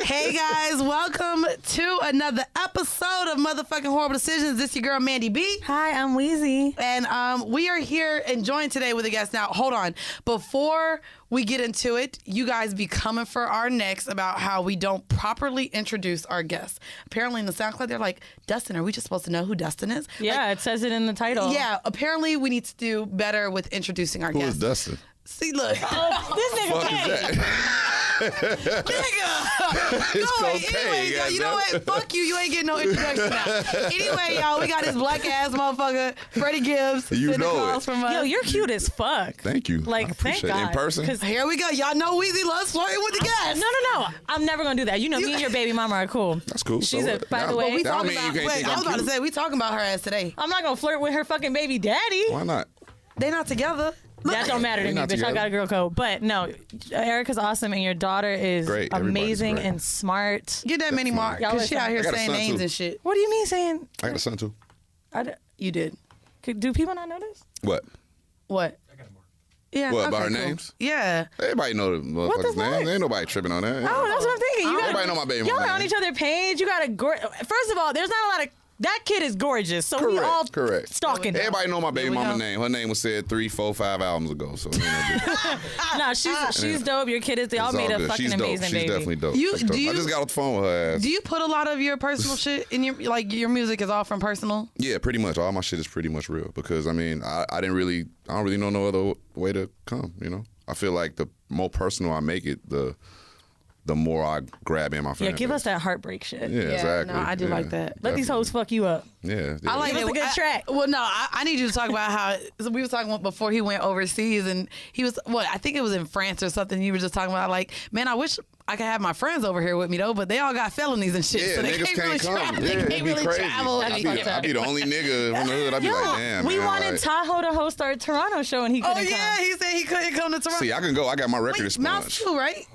Hey guys, welcome to another episode of motherfucking Whoreible Decisions. This your girl Mandii B. Hi, I'm Wheezy. And we are here and joined today with a guest. Now, hold on. Before we get into it, you guys be coming for our necks about how we don't properly introduce our guests. Apparently in the SoundCloud, they're like, Dustin, are we just supposed to know who Dustin is? Yeah, like, it says it in the title. Yeah, apparently we need to do better with introducing our Who guests. is Dustin? See, look. This nigga Fuck Peg. is that? Nigga! It's Go okay, anyway, y'all, you know what? Fuck you. You ain't getting no introduction now. Anyway, y'all, we got this black ass motherfucker, Freddie Gibbs. You sitting know across it. from us. Yo, you're cute as fuck. Thank you. Like, I thank appreciate it. God. In person? 'Cause- Here we go. Y'all know Weezy loves flirting with the guests. No. I'm never gonna do that. You know, me and your baby mama are cool. That's cool. She's So a, what? by the Now- way, We That don't talking mean you about, can't wait, think I I'm was about to cute. say, we talking about her ass today. I'm not gonna flirt with her fucking baby daddy. Why not? They not together. That don't matter to They me, not bitch. I together. got a girl code. But no, Erica's awesome, and your daughter is Great. Everybody's amazing great. and smart. Get that mini mark, Y'all because she listen. out here I got a saying son, names too. and shit. What do you mean saying? I got a son too. You did. Do people not know this? What? What? Yeah. What, okay, about her cool. names? Yeah. Everybody know the does motherfucker's that? name. Ain't nobody tripping on that. Oh, that's what I'm thinking. You Everybody know my baby Y'all mama are on name. each other's page. You got a first of all, there's not a lot of that kid is gorgeous. So we all Correct. stalking her. Everybody know my baby we mama go. name. Her name was said 3, 4, 5 albums ago. So you know, No, she's dope. Your kid is. They all it's made a good. fucking She's dope. amazing She's baby. definitely dope. You- She's dope. do you- I just got off the phone with her ass. Do you put a lot of your personal shit in your music is all from personal? Yeah, pretty much. All my shit is pretty much real because I mean, I don't really know no other way to come. You know, I feel like the more personal I make it, the more I grab in my fan Yeah, give base. us that heartbreak shit. Yeah, exactly. No, I do Yeah, like that. Let these definitely. hoes fuck you up. Yeah, I like Give us it. a good track. Well, no, I need you to talk about how so we were talking about before he went overseas, and he was I think it was in France or something. You were just talking about like, man, I wish I could have my friends over here with me though, but they all got felonies and shit, Yeah, so they niggas can't really come. travel. Yeah, They it'd can't be really crazy. travel. That'd be fucked up. I'd be the only nigga from the hood. I'd be Yo, like, damn, we man, wanted like, Tahoe to host our Toronto show, and he Oh couldn't yeah, come. he said he couldn't come to Toronto. See, I can go. I got my record Mouse expunged. too, right?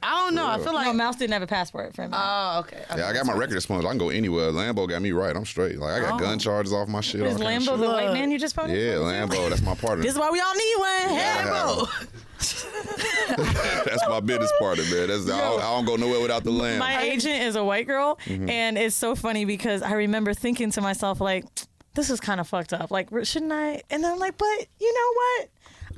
I don't know. I feel like No, Mouse didn't have a passport for him. Oh, okay. Yeah, I got my record expunged. I can go anywhere. Lambo got me right. I'm straight. Like I got gun charges off my shit. Is all kind Lambo of the shit. white man you just voted? Yeah, Lambo. That's my partner. This is why we all need one. Yeah. Lambo. That's my business partner, man. That's I don't go nowhere without the Lambo. My agent is a white girl, and it's so funny because I remember thinking to myself, like, this is kind of fucked up. Like, shouldn't I? And then I'm like, but you know what?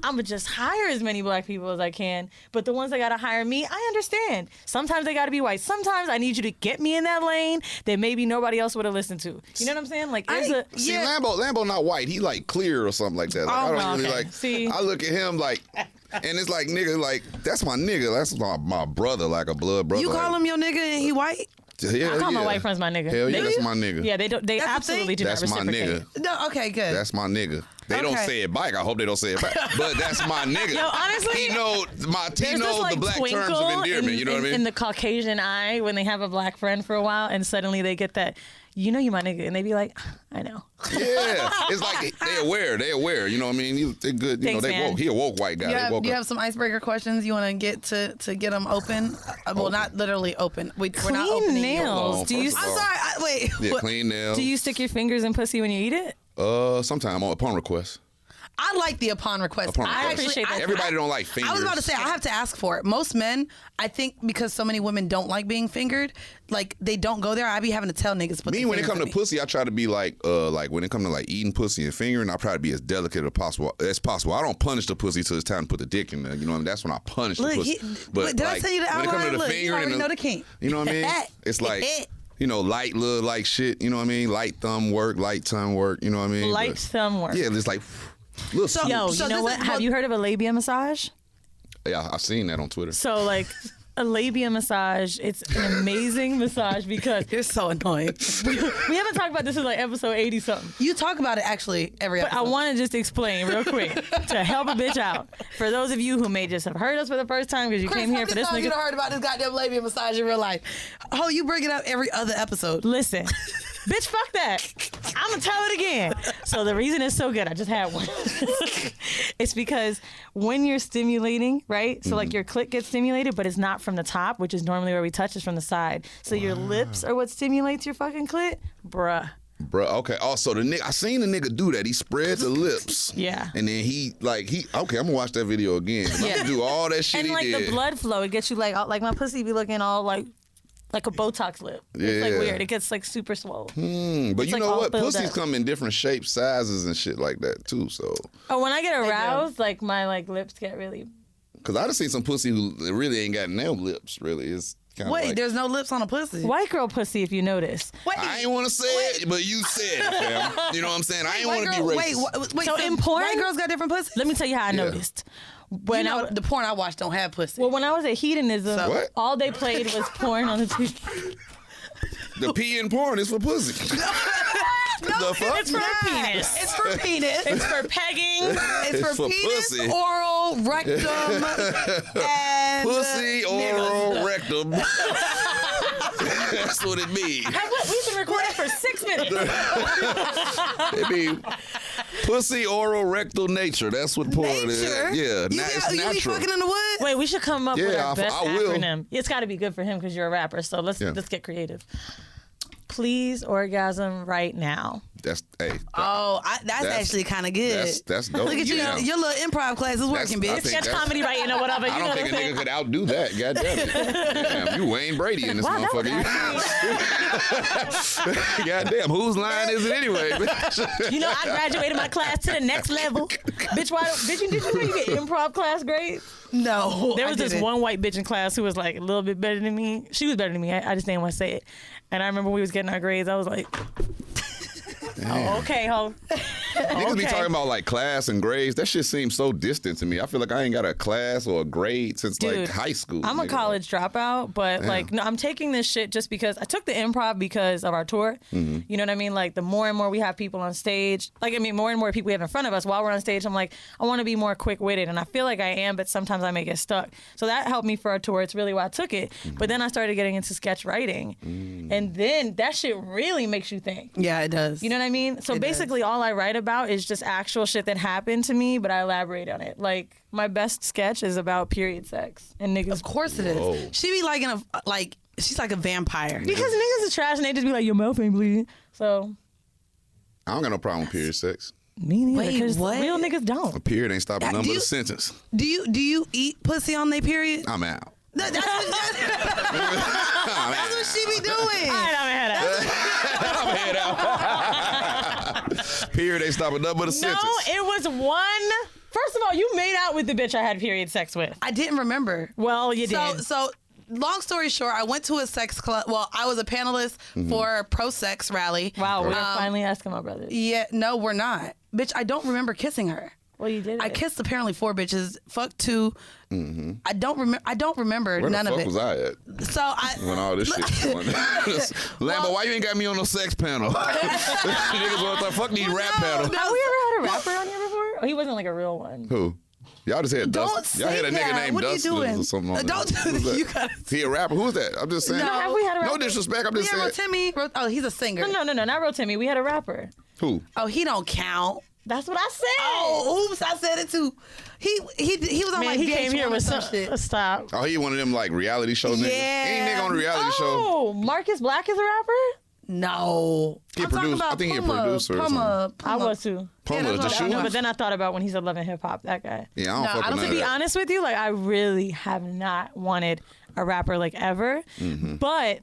I'm going to just hire as many black people as I can. But the ones that got to hire me, I understand. Sometimes they got to be white. Sometimes I need you to get me in that lane that maybe nobody else would have listened to. You know what I'm saying? Like, there's a... See, Yeah. Lambo not white. He like clear or something like that. Like, I don't really okay. like. See? I look at him like, and it's like nigga, like that's my nigga. That's my brother, like a blood brother. You call like, him your nigga and he white? Hell I call my yeah. white friends my nigga. Hell yeah, They- that's my nigga. Yeah, they don't. They That's the absolutely thing? do not That's my reciprocate. nigga. No, okay, good. That's my nigga. They don't Okay. say it back. I hope they don't say it back. But that's my nigga. Yo, honestly, he knows There's this like the black terms twinkle of endearment. in, You know what I mean? in the Caucasian eye when they have a black friend for a while, and suddenly they get that, you know, you my nigga, and they be like, I know. Yeah, it's like they aware. You know what I mean? They're good. You Thanks, know, they man. woke. He a woke white guy. You They have, woke you up. have some icebreaker questions you want to get to get them open? Well, not literally open. We're not Clean opening nails. Well, Do you? first of I'm all- sorry. Wait. Yeah, what? clean nails. Do you stick your fingers in pussy when you eat it? Sometime upon request. I like the upon request. Upon I request. appreciate that. Everybody don't like fingers. I was about to say I have to ask for it. Most men, I think, because so many women don't like being fingered, like they don't go there. I be having to tell niggas. Put Me, their when it fingers comes in to pussy, I try to be like when it comes to like eating pussy and fingering, I try to be as delicate as possible. I don't punish the pussy till it's time to put the dick in there. You know what I mean? That's when I punish Look, the pussy. did I tell you the when it comes outline? to the Look, you fingering already and know the kink. You know what I mean? It's like, you know, light little like shit. You know what I mean? Light thumb work, light tongue work. You know what I mean? Light But, thumb work. Yeah, it's like little. So- Yo, So you know this what? is Have what- you heard of a labia massage? Yeah, I've seen that on Twitter. So like a labia massage, it's an amazing massage because You're so annoying. we haven't talked about this in like episode 80 something. You talk about it actually every But episode. I want to just explain real quick to help a bitch out. For those of you who may just have heard us for the first time because you Chris, came here how for many this times you nigga. done heard about this goddamn labia massage in real life? Oh, you bring it up every other episode. Listen, bitch, fuck that. I'm gonna tell it again. So the reason it's so good, I just had one. It's because when you're stimulating, right? So like your clit gets stimulated, but it's not from the top, which is normally where we touch, it's from the side. So your lips are what stimulates your fucking clit, bruh. Bruh, okay. Also, the nigga, I seen the nigga do that. He spread the lips. Yeah. And then okay, I'm gonna watch that video again. I'm Yeah. gonna do all that shit And he like did. the blood flow, it gets you like my pussy be looking all like like a Botox lip. Yeah. It's like weird. It gets like super swole. But It's, you like, know all what? filled Pussies up. come in different shapes, sizes, and shit like that too. So, Oh, when I get aroused, like my like lips get really. because I just seen some pussy who really ain't got no lips. Really, it's kind of Wait, like, there's no lips on a pussy. White girl pussy, if you notice. Wait, I ain't want to say it, but you said it, fam. You know what I'm saying? I ain't want to be racist. Wait, So in porn- white girls got different pussies? Let me tell you how I Yeah. noticed. When You know, I the porn I watch don't have pussy. well, when I was at Hedonism, So- What? all they played was porn on the TV. The pee in porn is for pussy. The fuck? It's for penis. It's for penis. It's for pegging. It's for for penis, pussy. oral, rectum, and Pussy, oral, rectum. That's what it means. We've been recording for 6 minutes. It be pussy, oral, rectal nature. That's what porn Nature. is. Yeah, it's You be natural. fucking in the woods? Wait, we should come up with Yeah, our best I will. acronym. It's got to be good for him because you're a rapper. So let's get creative. Please orgasm right now. That's Oh, that's actually kind of good. That's dope. Look at you. Yeah. Your little improv class is working, I bitch. think Sketch that's- comedy writing or whatever. I You know don't what think I'm a saying? nigga could outdo that. God damn it. Damn, you Wayne Brady in this Wow, that was motherfucker. God damn, whose line is it anyway? bitch? You know, I graduated my class to the next level. Bitch, did you know you get improv class grades? No, There I was this didn't. one white bitch in class who was like a little bit better than me. She was better than me. I just didn't want to say it. And I remember we was getting our grades. I was like, oh, okay, ho. Niggas be Okay. talking about like class and grades. That shit seems so distant to me. I feel like I ain't got a class or a grade since Dude, like high school. I'm a nigga. college dropout, but Damn. like, no, I'm taking this shit just because I took the improv because of our tour. Mm-hmm. You know what I mean? Like, the more and more we have people on stage, more and more people we have in front of us while we're on stage, I'm like, I want to be more quick witted. And I feel like I am, but sometimes I may get stuck. So that helped me for our tour. It's really why I took it. Mm-hmm. But then I started getting into sketch writing. And then that shit really makes you think. Yeah, it does. You know what I mean? So It does. basically, all I write about is just actual shit that happened to me, but I elaborate on it. Like, my best sketch is about period sex and niggas. Of course it is. Whoa. She be like she's like a vampire. Because niggas are trash and they just be like, your mouth ain't bleeding. So, I don't got no problem with period sex. me neither. Wait, 'cause what? real niggas don't. A period ain't stopping none do but you- a sentence. Do you eat pussy on their period? I'm out. That's what she be doing. All right, I'm head out. I'm head out. Period ain't stopping none but a No, sentence. it was one. First of all, you made out with the bitch I had period sex with. I didn't remember. Well, you did. So long story short, I went to a sex club. Well, I was a panelist for a pro-sex rally. Wow, we're finally asking my brothers. Yeah, no, we're not. Bitch, I don't remember kissing her. Well, you did. I kissed apparently 4 bitches. Fuck 2. I don't remember Where none the of fuck it. was I at So I when all this shit was going on? Lambo, why you ain't got me on no sex panel? Niggas want to fuck these rap panels. Have we ever had a rapper on here before? Oh, he wasn't like a real one. Who? Y'all just had Don't Dust. Y'all had a say nigga that. named What are you Dustin doing? or something. On Don't there. do Who's that. that? You gotta- He a rapper? Who's that? I'm just saying. No. Have we had a rapper? No disrespect. I'm just Yeah, saying. Rotimi. Oh, he's a singer. No, not Rotimi. We had a rapper. Who? Oh, he don't count. That's what I said. Oh, oops, I said it too. He was on Man, like he VH1 came here or with some some shit. Stop. Oh, he one of them like reality show niggas. Yeah. He ain't nigga on a reality show. Oh, Marcus Black is a rapper? No. He I'm talking produced- about I think he a Puma, producer or Puma. I was too. Puma, that's the what I shoe. know. But then I thought about when he said Love and Hip Hop, that guy. Yeah, I don't No, fuck I with don't none To of be that. honest with you, like, I really have not wanted a rapper like ever. But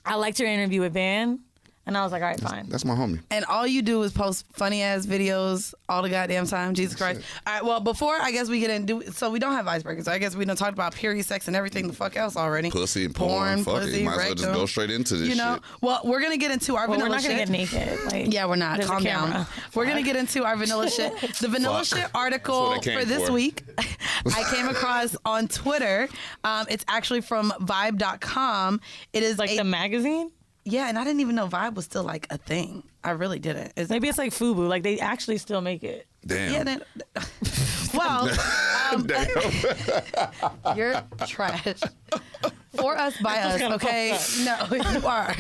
I liked your interview with Van, and I was like, all right, fine. That's my homie. And all you do is post funny ass videos all the goddamn time. Jesus Christ. All right, well, before I guess we get into so we don't have icebreakers. I guess we done talked about period sex and everything the fuck else already. Pussy and porn. Fuck it. pussy, You might as well just rectum. go straight into this You know, shit. well, we're gonna get into our Well, we're vanilla not going to shit. get naked. Like, Yeah, we're not. there's a Calm down. camera. We're going to get into our vanilla shit. The vanilla Fuck. shit article That's what I for came this for. week, I came across on Twitter. It's actually from Vibe.com. It is Like the magazine? yeah, and I didn't even know Vibe was still like a thing. I really didn't. Maybe it's like FUBU. Like, they actually still make it. Damn. Yeah, then, well, Damn. you're trash. For us, by us, okay? No, you are.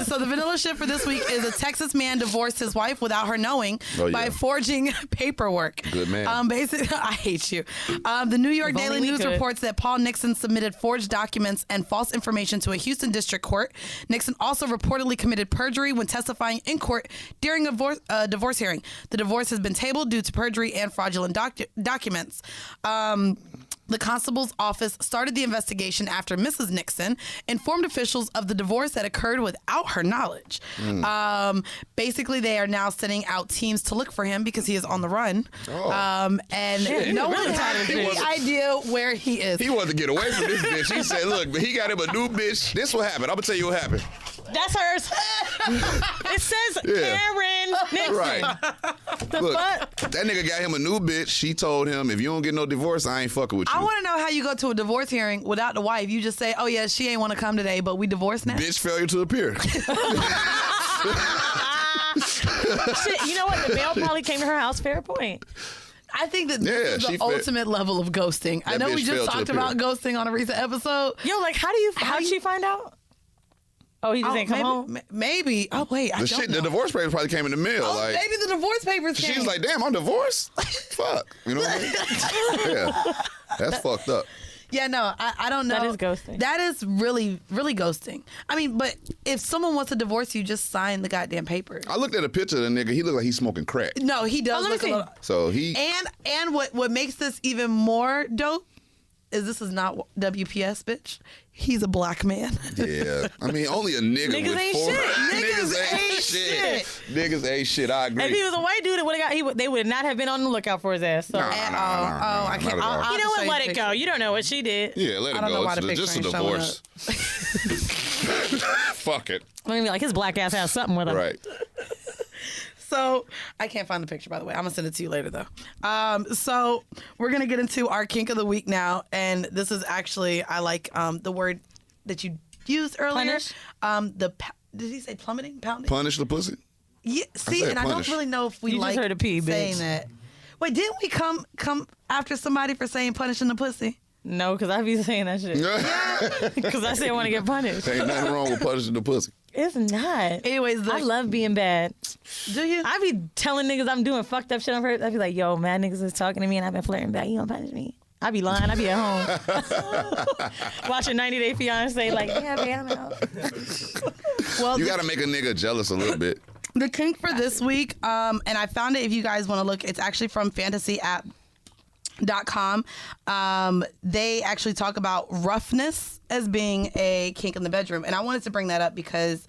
So the vanilla shit for this week is a Texas man divorced his wife without her knowing Oh, yeah. by forging paperwork. Good man. Basically, I hate you. The New York If Daily only we News could. reports that Paul Nixon submitted forged documents and false information to a Houston district court. Nixon also reportedly committed perjury when testifying in court during a divorce hearing. The divorce has been tabled due to perjury and fraudulent documents. The constable's office started the investigation after Mrs. Nixon informed officials of the divorce that occurred without her knowledge. Basically, they are now sending out teams to look for him because he is on the run. And no one has any idea where he is. He wanted to get away from this bitch. He said, look, but he got him a new bitch. This what happened. I'm going to tell you what happened. That's hers. It says Karen Nixon. Right. Look, that nigga got him a new bitch. She told him, if you don't get no divorce, I ain't fucking with you. I want to know how you go to a divorce hearing without the wife. You just say, oh, yeah, she ain't want to come today, but we divorced now? Bitch failure to appear. Shit, you know what? The mail probably came to her house. Fair point. I think that this is the ultimate level of ghosting. I know we just talked about ghosting on a recent episode. Yo, like, how did she find out? Oh, he just ain't come home? Maybe. Oh, wait, I don't know. The divorce papers probably came in the mail. Oh, maybe the divorce papers came. She was like, damn, I'm divorced? Fuck. You know what I mean? Yeah. That's fucked up. Yeah, no, I don't know. That is ghosting. That is really, really ghosting. I mean, but if someone wants to divorce you, just sign the goddamn paper. I looked at a picture of the nigga. He looked like he's smoking crack. No, he does look a little. So he... And what makes this even more dope is this is not WPS, bitch. He's a black man. Yeah. I mean, only a nigga Niggas with ain't four... shit. Niggas ain't shit. Niggas ain't shit. I agree. If he was a white dude, they would not have been on the lookout for his ass. So. I can't. You know what? Let it go. You don't know what she did. Yeah, let it go. It's just a divorce. Fuck it. I mean, like, his black ass has something with him. Right. So I can't find the picture, by the way. I'm gonna send it to you later, though. So we're gonna get into our kink of the week now, and this is actually I like the word that you used earlier. Punish? Did he say plummeting? Pounding? Punish the pussy. Yeah. See, and punish. I don't really know if we You like just heard a P, saying bitch. that. Wait, didn't we come after somebody for saying punishing the pussy? No, because I be saying that shit. Because I say I want to get punished. Ain't nothing wrong with punishing the pussy. It's not. Anyways, I love being bad. Do you? I be telling niggas I'm doing fucked up shit on purpose. I be like, yo, mad niggas is talking to me and I've been flirting back. You gonna punish me? I be lying. I be at home. Watching 90 Day Fiancé like, yeah, babe, I'm out. Well, You got to make a nigga jealous a little bit. The kink for this week, and I found it if you guys want to look, it's actually from fantasyapp.com. They actually talk about roughness as being a kink in the bedroom. And I wanted to bring that up because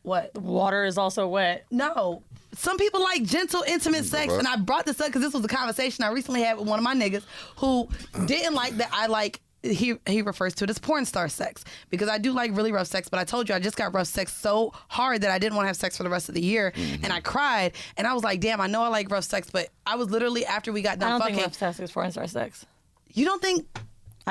what? Water is also wet. No. Some people like gentle, intimate sex. And I brought this up because this was a conversation I recently had with one of my niggas who didn't like that I like, he refers to it as porn star sex because I do like really rough sex, but I told you I just got rough sex so hard that I didn't want to have sex for the rest of the year, and I cried, and I was like, damn, I know I like rough sex, but I was literally, after we got done I don't fucking. think rough sex is porn star sex. You don't think?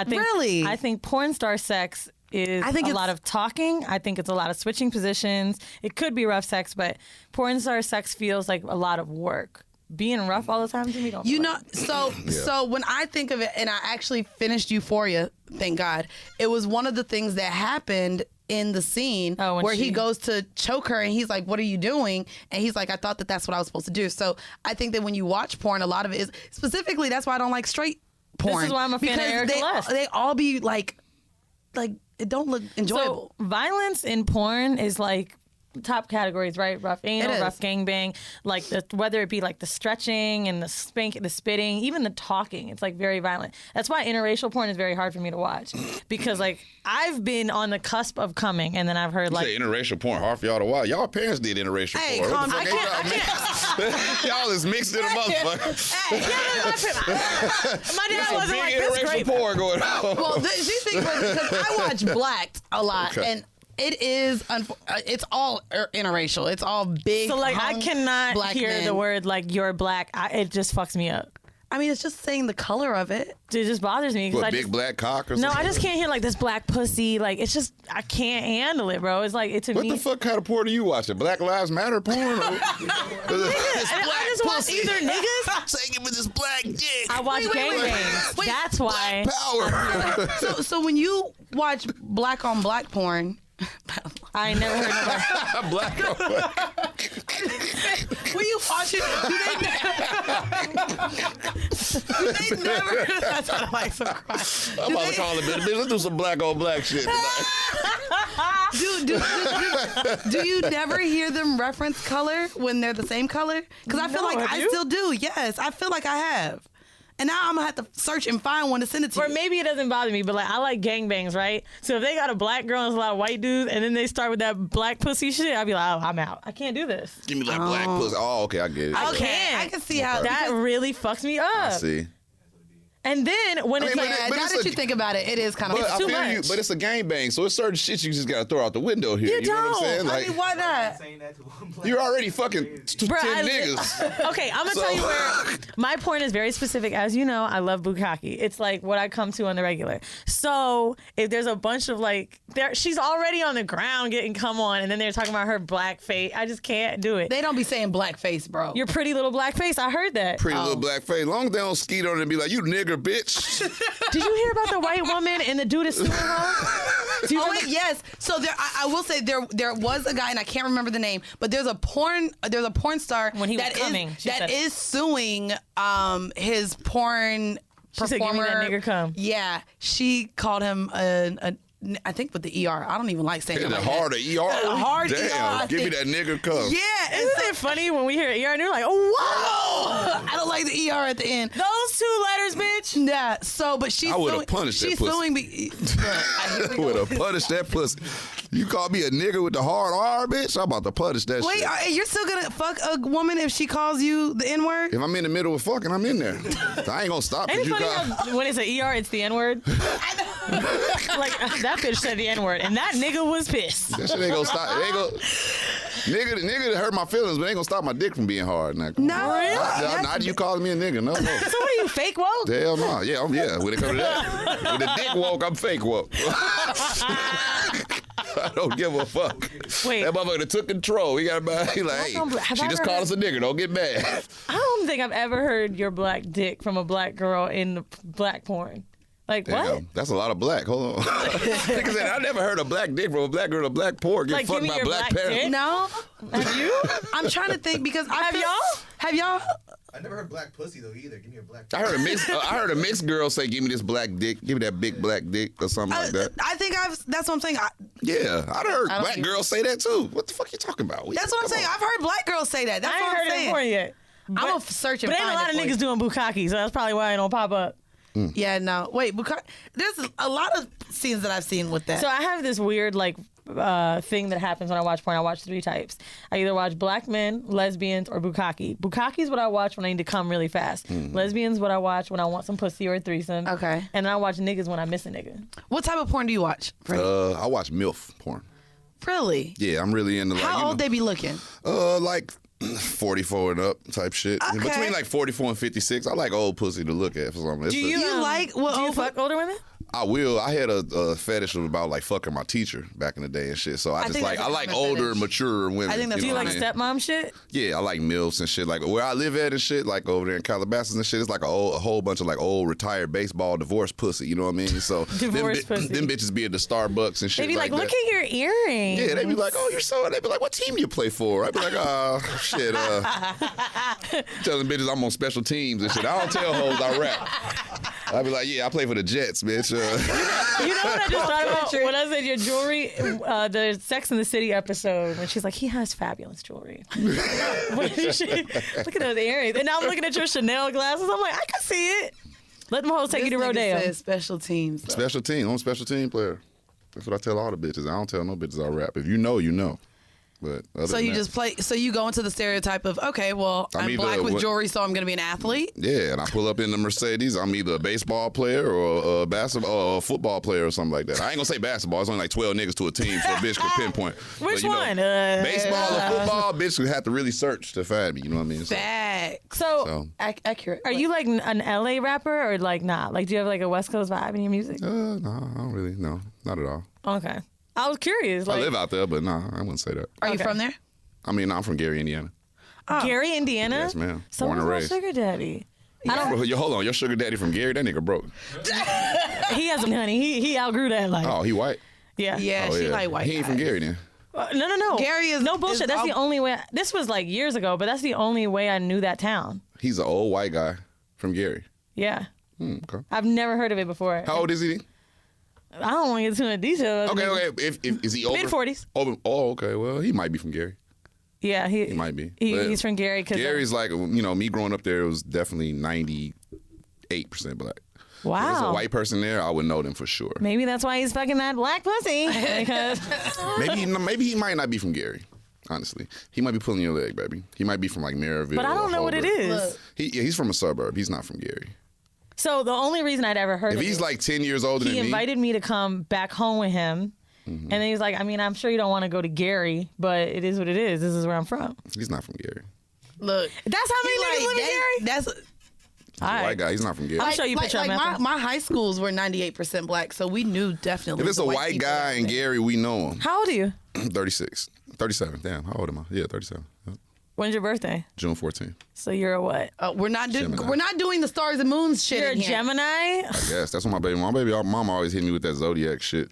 Really? I think porn star sex is a lot of talking. I think it's a lot of switching positions. It could be rough sex, but porn star sex feels like a lot of work. Being rough all the time to me don't. You know, so when I think of it, and I actually finished Euphoria, thank God, it was one of the things that happened in the scene where he goes to choke her and he's like, what are you doing? And he's like, I thought that that's what I was supposed to do. So I think that when you watch porn, a lot of it is, specifically, that's why I don't like straight porn. This is why I'm a fan of Erica Lust. They all be like it don't look enjoyable. So violence in porn is like top categories, right? Rough anal, rough gangbang, like whether it be like the stretching and the spitting, even the talking. It's like very violent. That's why interracial porn is very hard for me to watch because like I've been on the cusp of coming, and then I've heard like interracial porn hard for y'all to watch. Y'all parents did interracial porn. Calm down. Y'all is mixed in a motherfucker. My dad wasn't like this interracial great. porn going on. Well, she thinks because I watch Blacked a lot, and it is, it's all interracial. It's all big. So like I cannot hear the word like you're black. It just fucks me up. I mean, it's just saying the color of it. It just bothers me. What, big black cock or something? No, I just can't hear like this black pussy. Like it's just, I can't handle it, bro. It's like, it's to me. What the fuck kind of porn are you watching? Black Lives Matter porn? I just watch either niggas. Say give me this black dick. I watch gangbangs. That's why. Power. So when you watch black on black porn, I ain't never heard of that. Black on black. when you watch it, do they never? That's how I like some cry. I'm about to call it, bitch. Let's do some black on black shit tonight. Do you never hear them reference color when they're the same color? Because I feel like I still do. Yes, I feel like I have. and now I'm gonna have to search and find one to send it to Or you. maybe it doesn't bother me, but like I like gangbangs, right? So if they got a black girl and there's a lot of white dudes, and then they start with that black pussy shit, I'd be like, oh, I'm out. I can't do this. Give me that black pussy. Oh, okay, I get it. I Okay, can't. I can see how That really fucks me up. I see. And then when it's mean, like, but now it's that a- you think about it, it is kind of. But I too feel you. much. But it's a gangbang, so it's certain shit you just gotta throw out the window here. You know what I'm don't. saying? I Like, mean, why not? Saying that to one black you're already fucking Bruh, 10 niggas. okay, I'm gonna So- tell you where my porn is very specific. As you know, I love bukkake. It's like what I come to on the regular. So if there's a bunch of like, she's already on the ground getting come on, and then they're talking about her black face. I just can't do it. They don't be saying blackface, bro. Your pretty little black face. I heard that. Pretty little black face. Long as they don't skeet on it and be like, you nigger, bitch. Did you hear about the white woman and the dude is suing her? Do you Oh remember- wait, yes. So there, I will say there was a guy, and I can't remember the name, but there's a porn star When he was that is- coming, she that said. is suing his porn She said, "Give me performer. that nigger cum." Yeah, she called him I think with the ER. I don't even like saying it The like hard that. ER. Hard Damn, ER, I give me think. that nigger cum. Yeah, Isn't it funny when we hear ER and you're like, oh, wow. I don't like the ER at the end. Those 2 letters, bitch. Yeah. So, but she's I would've suing. punished that She's pussy. suing me. I would have punished that pussy. You call me a nigger with the hard R, bitch? I'm about to punish that Wait, shit. you're still gonna fuck a woman if she calls you the N word? If I'm in the middle of fucking, I'm in there. I ain't gonna stop. Ain't it You funny call. how when it's an ER, it's the N word? Like, that bitch said the N word, and that nigga was pissed. That shit ain't gonna stop. It ain't gonna. Nigga hurt my feelings, but ain't gonna stop my dick from being hard. Now, come on. No, really? Not you calling me a nigga. No, no. So what are you, fake woke? Hell no. Yeah, yeah. When it comes to that, when the dick woke, I'm fake woke. I don't give a fuck. Wait. That motherfucker that took control. He got about. He like, Have hey, I she just ever called us a nigger. Don't get mad. I don't think I've ever heard your black dick from a black girl in the black porn. Like, what? Damn, that's a lot of black. Hold on. Nigga said, I never heard a black dick from a black girl to black pork get Like, fucked give me by your black black parents. dick? No. Have you? I'm trying to think because I Have feel- y'all? Have y'all? I never heard black pussy though either. Give me a black. I heard a mixed girl say, "Give me this black dick. Give me that big black dick or something like that." I think that's what I'm saying. Yeah, I heard don't black think- girls say that too. What the fuck you talking about? That's what I'm Come saying. on. I've heard black girls say that. That's I what ain't I'm heard it saying. before yet. I'm gonna search and But ain't a find lot it of for niggas you. doing bukkake, so that's probably why it don't pop up. Yeah, no. Wait, there's a lot of scenes that I've seen with that. So I have this weird thing that happens when I watch porn. I watch 3 types. I either watch black men, lesbians, or bukkake. Bukkake is what I watch when I need to come really fast. Lesbians what I watch when I want some pussy or a threesome. Okay. And I watch niggas when I miss a nigga. What type of porn do you watch? Freddie? I watch MILF porn. Really? Yeah, I'm really into like How you old know, they be looking? like 44 and up type shit. Okay. Between like 44 and 56. I like old pussy to look at for some reason. Do you like what? Do you fuck older women? I will. I had a fetish about like fucking my teacher back in the day and shit. So I just think like that's a I like common older, fetish. mature women. I think that's Do you know like what I mean? stepmom shit? Yeah, I like MILFs and shit. Like where I live at and shit, like over there in Calabasas and shit, it's like a whole bunch of like old retired baseball divorced pussy. You know what I mean? So Divorced pussy. them bitches be at the Starbucks and shit. They be like, that. look at your earrings. Yeah, they be like, oh, you're so. They be like, what team you play for? I be like, oh shit. Telling bitches I'm on special teams and shit. I don't tell hoes I rap. I be like, yeah, I play for the Jets, bitch. You know what I just thought about when I said your jewelry, the Sex and the City episode, when she's like, he has fabulous jewelry. Look at those earrings. And now I'm looking at your Chanel glasses. I'm like, I can see it. Let them hoes take you to This nigga Rodeo. said special teams. though. Special team. I'm a special team player. That's what I tell all the bitches. I don't tell no bitches I rap. If you know, you know. But other So than you that- just play. So you go into the stereotype of okay, well, I'm I'm either black with what- jewelry, so I'm gonna be an athlete. Yeah, and I pull up in the Mercedes. I'm either a baseball player or a basketball or a football player or something like that. I ain't gonna say basketball. It's only like 12 niggas to a team, so a bitch can pinpoint. Which But, you know, one? baseball or football, bitch would have to really search to find me. You know what I mean? So, Facts. So, Accurate. are you like an LA rapper or like not? Like, do you have like a West Coast vibe in your music? no, I don't really. No, not at all. Okay. I was curious. I Like, live out there, but no, I wouldn't say that. Are you Okay. from there? I mean, I'm from Gary, Indiana. Gary, Indiana? Yes, ma'am. So Born and who's raised. my sugar daddy? Hold on, your sugar daddy from Gary? That nigga broke. He has some honey. He outgrew that life. Oh, he white? Yeah. Yeah, Oh, she yeah. like white. He ain't from guys. Gary then. No. Gary is- no bullshit. is That's all- the only way. This was like years ago, but that's the only way I knew that town. He's an old white guy from Gary. Yeah. Okay. I've never heard of it before. How old is he? I don't want to get too into details. Okay. If is he over? Mid-40s. Over. Oh, okay. Well, he might be from Gary. Yeah, He might be. But He's from Gary. Cause Gary's like, you know, me growing up there, it was definitely 98% 98% black. Wow. If there's a white person there, I would know them for sure. Maybe that's why he's fucking that black pussy. Because Maybe he might not be from Gary. Honestly, he might be pulling your leg, baby. He might be from like Maryville. but I don't know what it Holbrook. is. He's from a suburb. He's not from Gary. So the only reason I'd ever heard If of he's it, like 10 years older than he me, invited me to come back home with him. And then he's like, I mean, I'm sure you don't want to go to Gary, but it is what it is. This is where I'm from. he's not from Gary. Look, That's how many niggas live in Gary? That's All He's a right. white guy. He's not from Gary. I'll show you a picture of him after. my high schools were 98% black, so we knew definitely. If it's the a white people guy out in there. Gary, we know him. How old are you? 36. 37. Damn, how old am I? Yeah, 37. When's your birthday? June 14th. So you're a what? We're not Gemini. doing the stars and moons shit. You're a in here. Gemini? I guess that's what my baby mama always hit me with that zodiac shit.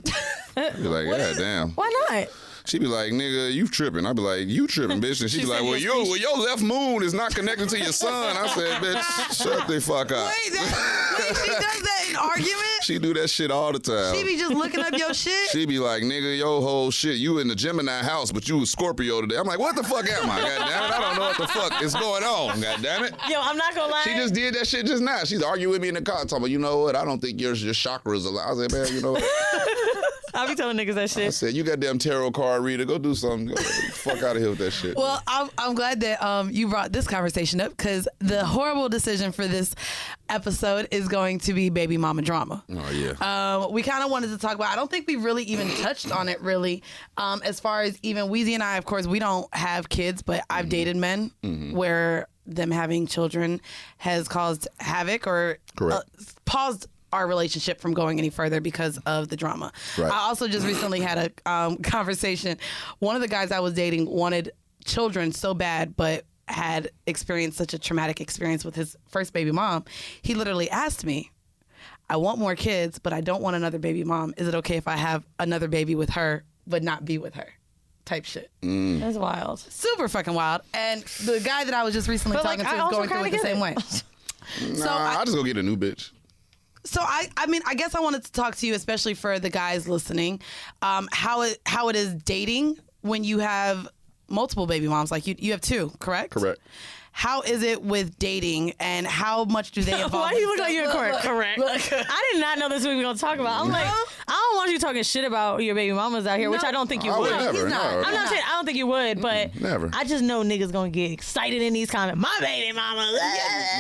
I'd be like, yeah, damn. Why not? She'd be like, nigga, you tripping. I'd be like, you tripping, bitch. And she'd be She like, said well, your left moon is not connected to your sun. I said, bitch, shut the fuck up. Wait, she does that in argument? She do that shit all the time. She be just looking up your shit? She be like, nigga, yo whole shit, you in the Gemini house, but you was Scorpio today. I'm like, what the fuck am I? God damn it, I don't know what the fuck is going on. God damn it. Yo, I'm not gonna lie. She just did that shit just now. She's arguing with me in the car, talking about, you know what? I don't think your chakras are. I said, man, you know what? I'll be telling niggas that I shit. said, you goddamn tarot card reader, go do something. Go fuck out of here with that shit. Well, I'm glad that you brought this conversation up because the horrible decision for this episode is going to be baby mama drama. Oh, yeah. We kind of wanted to talk about. I don't think we really even touched on it really. As far as even Weezy and I, of course, we don't have kids, but I've dated men where them having children has caused havoc or paused our relationship from going any further because of the drama. Right. I also just recently had a conversation. One of the guys I was dating wanted children so bad, but had experienced such a traumatic experience with his first baby mom. He literally asked me, I want more kids, but I don't want another baby mom. Is it okay if I have another baby with her, but not be with her? Type shit. That's wild. Super fucking wild. And the guy that I was just recently But, talking like, to I is also going through it kinda the get same it. way. Nah, I'll just go get a new bitch. So I mean, I guess I wanted to talk to you, especially for the guys listening, how it is dating when you have multiple baby moms. Like you have two, correct? Correct. How is it with dating, and how much do they involve? Why do you look like you're Look, correct? I did not know this was what we were gonna talk about. I'm like, I don't want you talking shit about your baby mamas out here, which I don't think you I would. would never. he's not. No. I'm not saying I don't think you would, but never. I just know niggas gonna get excited in these comments. My baby mama.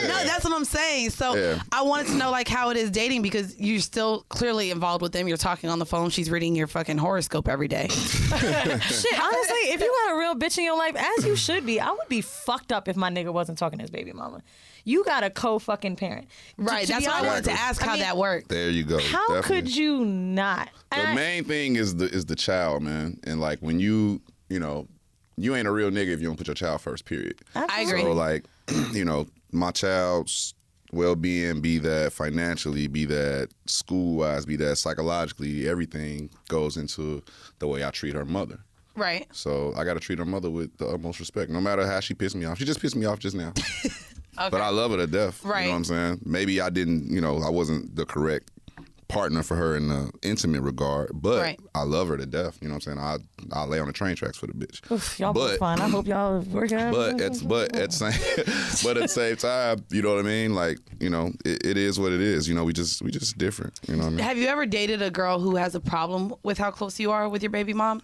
No, that's what I'm saying. So Yeah. I wanted to know like how it is dating because you're still clearly involved with them. You're talking on the phone. She's reading your fucking horoscope every day. Shit, honestly, if you got a real bitch in your life, as you should be, I would be fucked up if my nigga wasn't talking to his baby mama. You got a co-fucking parent. Right. To That's be why I honest, wanted to ask how I mean, that worked. There you go. How Definitely. could you not? The main thing is the child, man. And like when you know, you ain't a real nigga if you don't put your child first, period. I agree. So like, you know, my child's well-being, be that financially, be that school-wise, be that psychologically, everything goes into the way I treat her mother. Right. So I got to treat her mother with the utmost respect, no matter how she pissed me off. She just pissed me off just now. Okay. But I love her to death. Right. You know what I'm saying? Maybe I didn't, you know, I wasn't the correct partner for her in the intimate regard, but Right. I love her to death. You know what I'm saying? I lay on the train tracks for the bitch. Oof, y'all both fine. I hope y'all work out. But at the same time, you know what I mean? Like, you know, it is what it is. You know, we just different. You know what I mean? Have you ever dated a girl who has a problem with how close you are with your baby mom?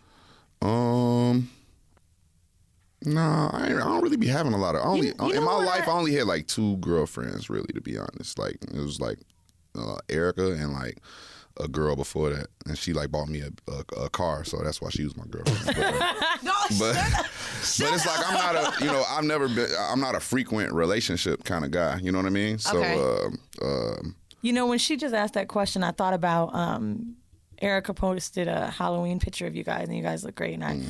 Nah, I don't really be having a lot of. You know In my what? life, I only had like 2 girlfriends, really, to be honest. Like it was like Erica and like a girl before that, and she like bought me a car, so that's why she was my girlfriend. But it's like I'm not a, you know, I'm not a frequent relationship kind of guy. You know what I mean? So, Okay. You know, when she just asked that question, I thought about Erica posted a Halloween picture of you guys, and you guys look great. And I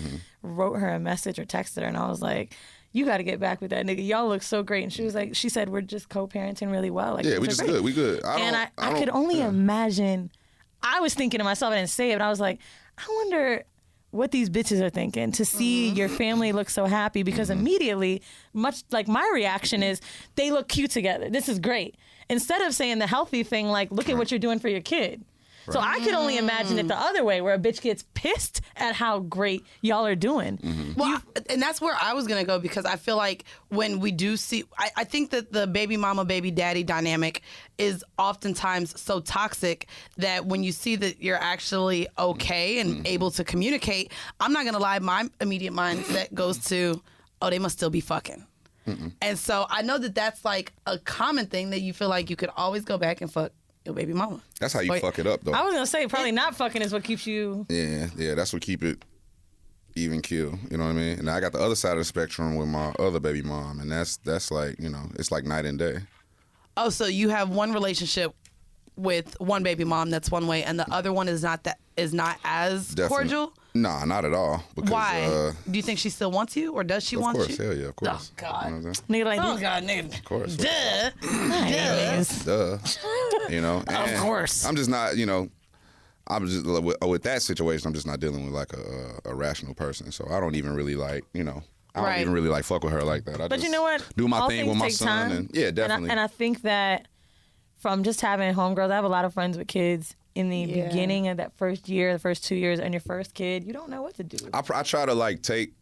wrote her a message or texted her, and I was like, you got to get back with that nigga. Y'all look so great. And she was like, she said, we're just co-parenting really well. Like, yeah, things we are just great. good. We good. I could only imagine. I was thinking to myself, I didn't say it, but I was like, I wonder what these bitches are thinking to see your family look so happy, because immediately, much like my reaction is, they look cute together. This is great. Instead of saying the healthy thing, like, look at what you're doing for your kid. So I could only imagine it the other way, where a bitch gets pissed at how great y'all are doing. Well, and that's where I was gonna go, because I feel like when we do see, I think that the baby mama, baby daddy dynamic is oftentimes so toxic that when you see that you're actually okay and able to communicate, I'm not gonna lie, my immediate mindset goes to, oh, they must still be fucking. And so I know that that's like a common thing, that you feel like you could always go back and fuck your baby mama. That's how you fuck it up, though. I was gonna say probably not fucking is what keeps you. Yeah, that's what keep it even kill. You know what I mean? And I got the other side of the spectrum with my other baby mom, and that's like, you know, it's like night and day. Oh, so you have one relationship with one baby mom that's one way, and the other one is not as cordial? Nah, not at all. Because, why? Do you think she still wants you, or does she want you? Of course, hell yeah, of course. Oh, God. You know what I'm saying? Nigga like, Oh, God, nigga. Of course. Duh. You know? And Of course. I'm just not, you know, I'm just, with that situation, I'm just not dealing with like a rational person. So I don't even really like, you know, I don't even really like fuck with her like that. I but just you know what? do my All thing with my things take son. time. And yeah, definitely. And I think that from just having homegirls, I have a lot of friends with kids. In the beginning of that first year, the first 2 years, and your first kid, you don't know what to do. I try to like take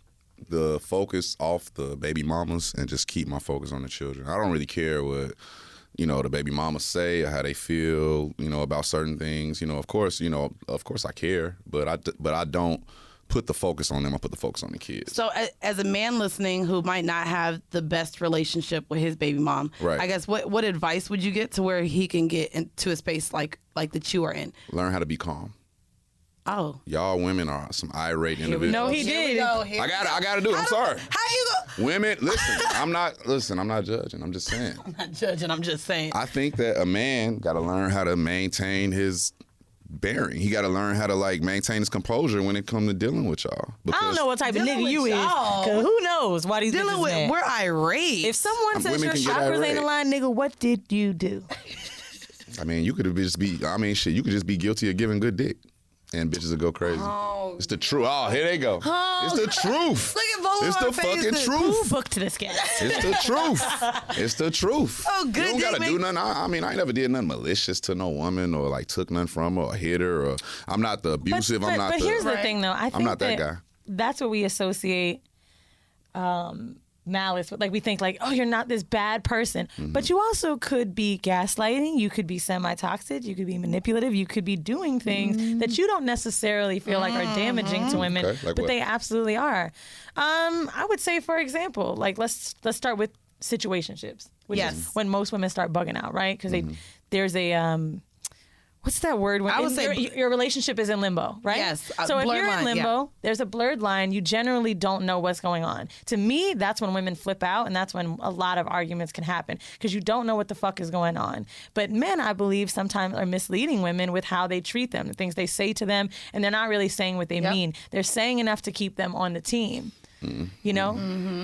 the focus off the baby mamas and just keep my focus on the children. I don't really care what, you know, the baby mamas say or how they feel, you know, about certain things. You know, of course I care, but I don't put the focus on them. I put the focus on the kids. So as a man listening who might not have the best relationship with his baby mom, right. I guess what advice would you get to where he can get into a space like that you are in? Learn how to be calm. Oh. Y'all women are some irate individuals. No, he did. I gotta do it. I'm sorry. How you go? Women, I'm not judging. I'm just saying. I'm not judging. I'm just saying. I think that a man got to learn how to maintain his bearing. He got to learn how to like maintain his composure when it comes to dealing with y'all. I don't know what type of Dealing nigga you with is, y'all. cause who knows why these Dealing bitches with, mad. we're irate. If someone says women your can get chakras ain't irate. aligned, nigga, what did you do? I mean, you could just be. I mean, shit. You could just be guilty of giving good dick, and bitches will go crazy. Oh. It's the truth. Oh, here they go. Oh. It's the truth. Look at both It's of the our fucking faces. Who truth. booked this guy? It's the truth. It's the truth. Oh, good You don't dick gotta do make- nothing. I mean, I ain't never did nothing malicious to no woman or like took nothing from her or hit her. Or I'm not the abusive. I'm not but the. here's the thing, though. I think not that guy. That's what we associate malice with. Like, we think like, oh, you're not this bad person. Mm-hmm. But you also could be gaslighting. You could be semi-toxic. You could be manipulative. You could be doing things that you don't necessarily feel like are damaging to women, Okay, like but what? they absolutely are. I would say, for example, like let's start with situationships, which Yes. is when most women start bugging out, right? Because there's a what's that word? When I would say your relationship is in limbo, right? Yes, a So if blurred you're in line, limbo, yeah. there's a blurred line. You generally don't know what's going on. To me, that's when women flip out, and that's when a lot of arguments can happen because you don't know what the fuck is going on. But men, I believe, sometimes are misleading women with how they treat them, the things they say to them, and they're not really saying what they mean. They're saying enough to keep them on the team. You know?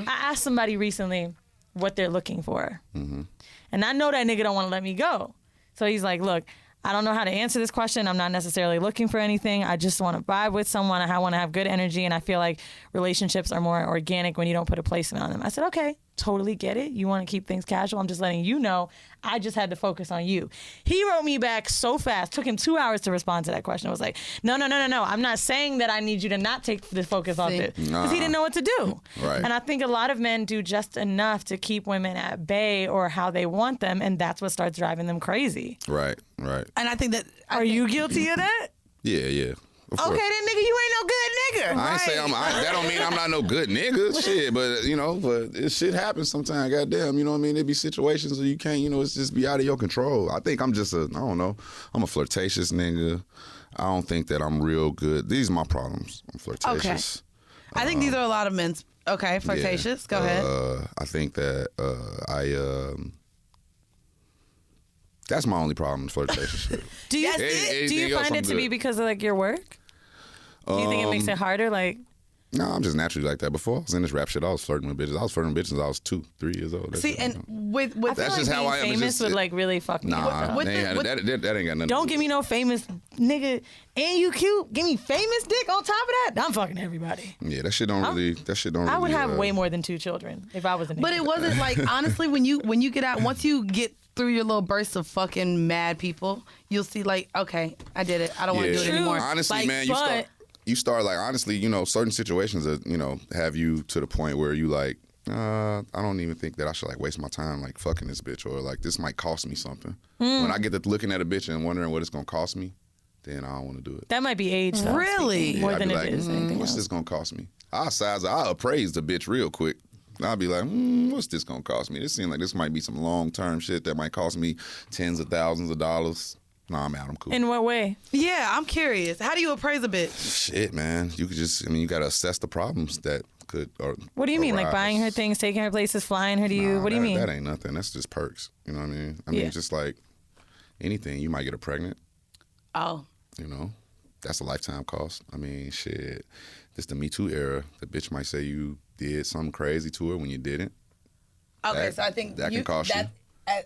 I asked somebody recently what they're looking for. And I know that nigga don't want to let me go. So he's like, look, I don't know how to answer this question. I'm not necessarily looking for anything. I just want to vibe with someone. I want to have good energy. And I feel like relationships are more organic when you don't put a placement on them. I said, okay, totally get it. You want to keep things casual. I'm just letting you know I just had to focus on you. He wrote me back so fast. Took him 2 hours to respond to that question. I was like, no. I'm not saying that I need you to not take the focus off this. Because he didn't know what to do. Right. And I think a lot of men do just enough to keep women at bay or how they want them. And that's what starts driving them crazy. Right. And I think that Are you guilty of that? Yeah. Of course. okay, then nigga, you ain't no good nigga. I ain't say that don't mean I'm not no good nigga. Shit, but you know, shit happens sometimes. Goddamn, you know what I mean? There be situations where you can't, you know, it's just be out of your control. I think I'm just I don't know. I'm a flirtatious nigga. I don't think that I'm real good. These are my problems. I'm flirtatious. I think these are a lot of men's. Okay, flirtatious. Go ahead. I think that that's my only problem, flirtatious. Do you That's it? do you Anything else, find I'm it to be good. because of like your work? Do you think it makes it harder? Like, No, I'm just naturally like that. Before I was in this rap shit, I was flirting with bitches. I was flirting with bitches when I was 2, 3 years old. That's See, just, and with I feel That's like just how being I am. It's famous just- would like really fuck me nah, up. with that ain't got nothing to Don't do give me no famous nigga, and you cute. Give me famous dick on top of that. I'm fucking everybody. Yeah, that shit don't really. I would have way more than 2 children if I was a nigga. But it wasn't like, honestly, when you get out, once you get through your little bursts of fucking mad people, you'll see like, okay, I did it. I don't want to do it True. anymore. Honestly, Like, man, but- you start like honestly, certain situations that have you to the point where you like, I don't even think that I should like waste my time like fucking this bitch, or like this might cost me something. When I get to looking at a bitch and wondering what it's gonna cost me, then I don't want to do it. that might be age, though. Really? speaking, more I'd than be it like, is anything what's else. this gonna cost me? I'll appraise the bitch real quick. I'll be like, what's this gonna cost me? This seems like this might be some long term shit that might cost me tens of thousands of dollars. Nah, I'm out. I'm cool. In what way? Yeah, I'm curious. How do you appraise a bitch? Shit, man. You could just, you gotta assess the problems that could. What do you mean? Like arise. buying her things, taking her places, flying her to you? Nah, What do you mean? That ain't nothing. That's just perks. You know what I mean? I Yeah. mean, just like anything. You might get her pregnant. Oh. That's a lifetime cost. I mean, shit. This the Me Too era. The bitch might say you did something crazy to her when you didn't. Okay, That- so I think that can cost you.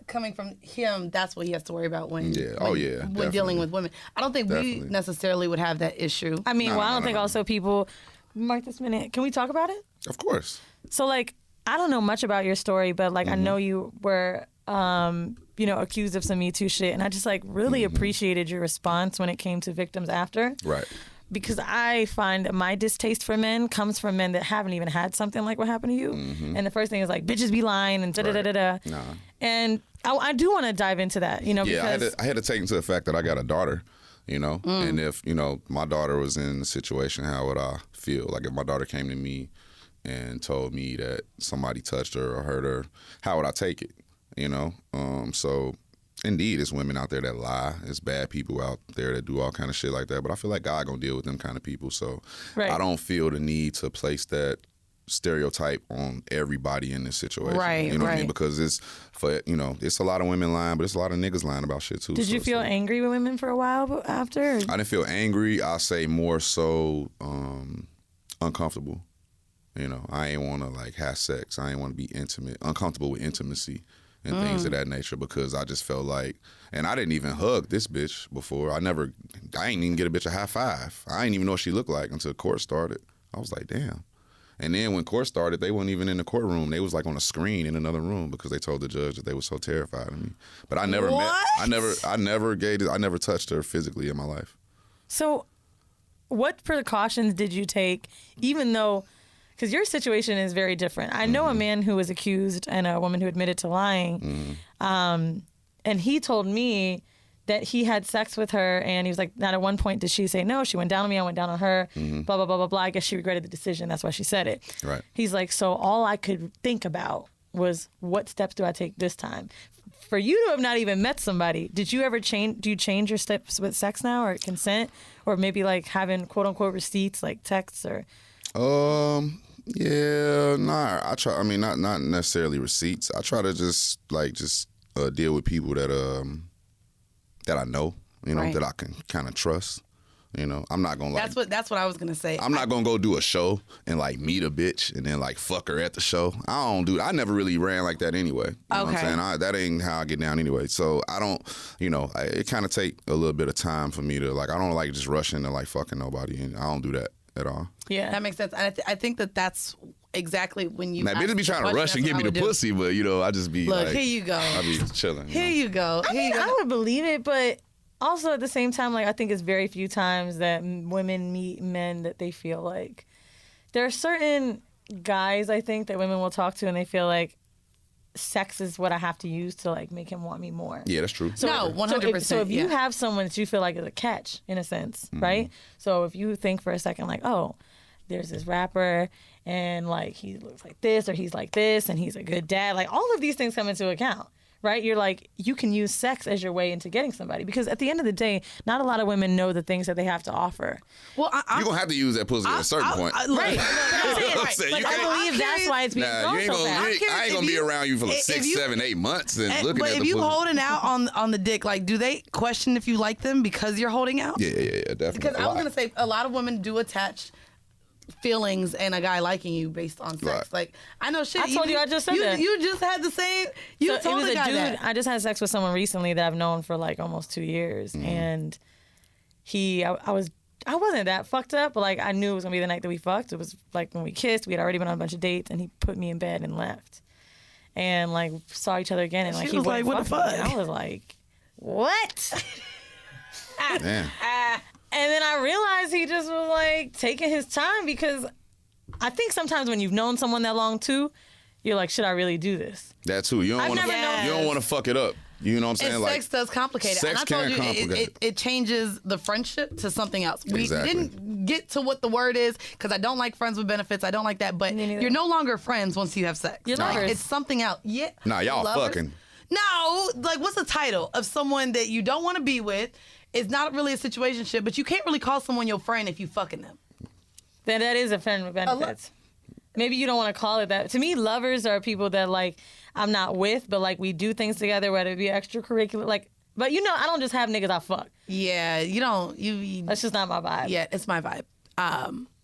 Coming from him, that's what he has to worry about when Yeah. Oh, yeah, when definitely. dealing with women. I don't think we Definitely. necessarily would have that issue. I mean, No, well, I no, don't no, think no. also people. Mark this minute. Can we talk about it? Of course. So, like, I don't know much about your story, but like, I know you were, accused of some Me Too shit, and I just like really appreciated your response when it came to victims after. Right. Because I find that my distaste for men comes from men that haven't even had something like what happened to you. And the first thing is like, bitches be lying and da da da da da. Nah. And I do want to dive into that, Yeah, because I had to take into the fact that I got a daughter, and if, my daughter was in a situation, how would I feel? Like if my daughter came to me and told me that somebody touched her or hurt her, how would I take it? So indeed, it's women out there that lie. It's bad people out there that do all kind of shit like that. But I feel like God gonna deal with them kind of people. So Right. I don't feel the need to place that stereotype on everybody in this situation. Right, You know what I mean? right. Because it's a lot of women lying, but it's a lot of niggas lying about shit too. did you So feel it's like- angry with women for a while after? Or? I didn't feel angry. I say more so uncomfortable. I ain't want to like have sex. I ain't want to be intimate, uncomfortable with intimacy and things of that nature, because I just felt like, and I didn't even hug this bitch before. I ain't even get a bitch a high five. I didn't even know what she looked like until court started. I was like, damn. And then when court started, they weren't even in the courtroom. They was like on a screen in another room because they told the judge that they were so terrified of me. But I never I never touched her physically in my life. So, what precautions did you take, even though, because your situation is very different. I know a man who was accused and a woman who admitted to lying, and he told me that he had sex with her, and he was like, not at one point did she say no. She went down on me, I went down on her, blah, blah, blah, blah, blah. I guess she regretted the decision. That's why she said it. Right. He's like, so all I could think about was, what steps do I take this time? For you to have not even met somebody, did you ever change? Do you change your steps with sex now, or consent, or maybe like having quote unquote receipts, like texts, or? Yeah, nah. I try. I mean, not necessarily receipts. I try to just deal with people that I know, Right. that I can kind of trust. I'm not gonna like. That's what I was gonna say. I'm not gonna go do a show and like meet a bitch and then like fuck her at the show. I never really ran like that anyway. You know what I'm Okay. saying? That ain't how I get down anyway. So I don't, it kind of take a little bit of time for me to like, I don't like just rush into like fucking nobody, and I don't do that at all. Yeah. That makes sense. And I think that's exactly when you Now, bitches be trying to rush and give me the pussy, but I just be Look, like, here you go. I be chilling. Here you go. I Here mean, you I go. would believe it, but also at the same time, like, I think it's very few times that women meet men that they feel like, there are certain guys, I think, that women will talk to and they feel like sex is what I have to use to like make him want me more. Yeah, that's true. No, 100%. So if you yeah. have someone that you feel like is a catch, in a sense, right? So if you think for a second, like, oh, there's this rapper and like he looks like this or he's like this and he's a good dad, like all of these things come into account, right? You're like, you can use sex as your way into getting somebody, because at the end of the day, not a lot of women know the things that they have to offer. Well, You're going to have to use that pussy at a certain point. Right. I'm saying, Like, you I can't- believe that's why it's being Nah, grown you ain't so gonna, fast. I ain't going to be around you for like 6, 7, 8 months and looking but at if the you pussy. holding out on the dick, like, do they question if you like them because you're holding out? Yeah, definitely. Because I was gonna say a lot of women do attach feelings and a guy liking you based on sex. Right. Like, I know shit. I told you I just said you, that. You just had the same. You So told it was the guy a dude. that. I just had sex with someone recently that I've known for like almost 2 years, and I wasn't that fucked up, but like I knew it was gonna be the night that we fucked. It was like when we kissed. We had already been on a bunch of dates, and he put me in bed and left, and like saw each other again, and like She he was like, wouldn't "What the fuck me." fuck?" And I was like, "What?" Damn. And then I realized he just was like taking his time, because I think sometimes when you've known someone that long too, you're like, should I really do this? That too. You don't I've want to. never known You don't this. want to fuck it up. You know what I'm saying? And Like, sex does complicate it. sex And I told can you, complicate it changes the friendship to something else. We Exactly. didn't get to what the word is because I don't like friends with benefits. I don't like that. But Me neither. you're no longer friends once you have sex. You're Like, lovers. it's something else. Yeah. Nah, y'all Lovers. fucking. No, like what's the title of someone that you don't want to be with? It's not really a situationship, but you can't really call someone your friend if you fucking them. Then that is a friend with benefits. Maybe you don't want to call it that. To me, lovers are people that like I'm not with, but like we do things together, whether it be extracurricular, like. But you know, I don't just have niggas I fuck. Yeah, you don't. You That's just not my vibe. yeah, it's my vibe.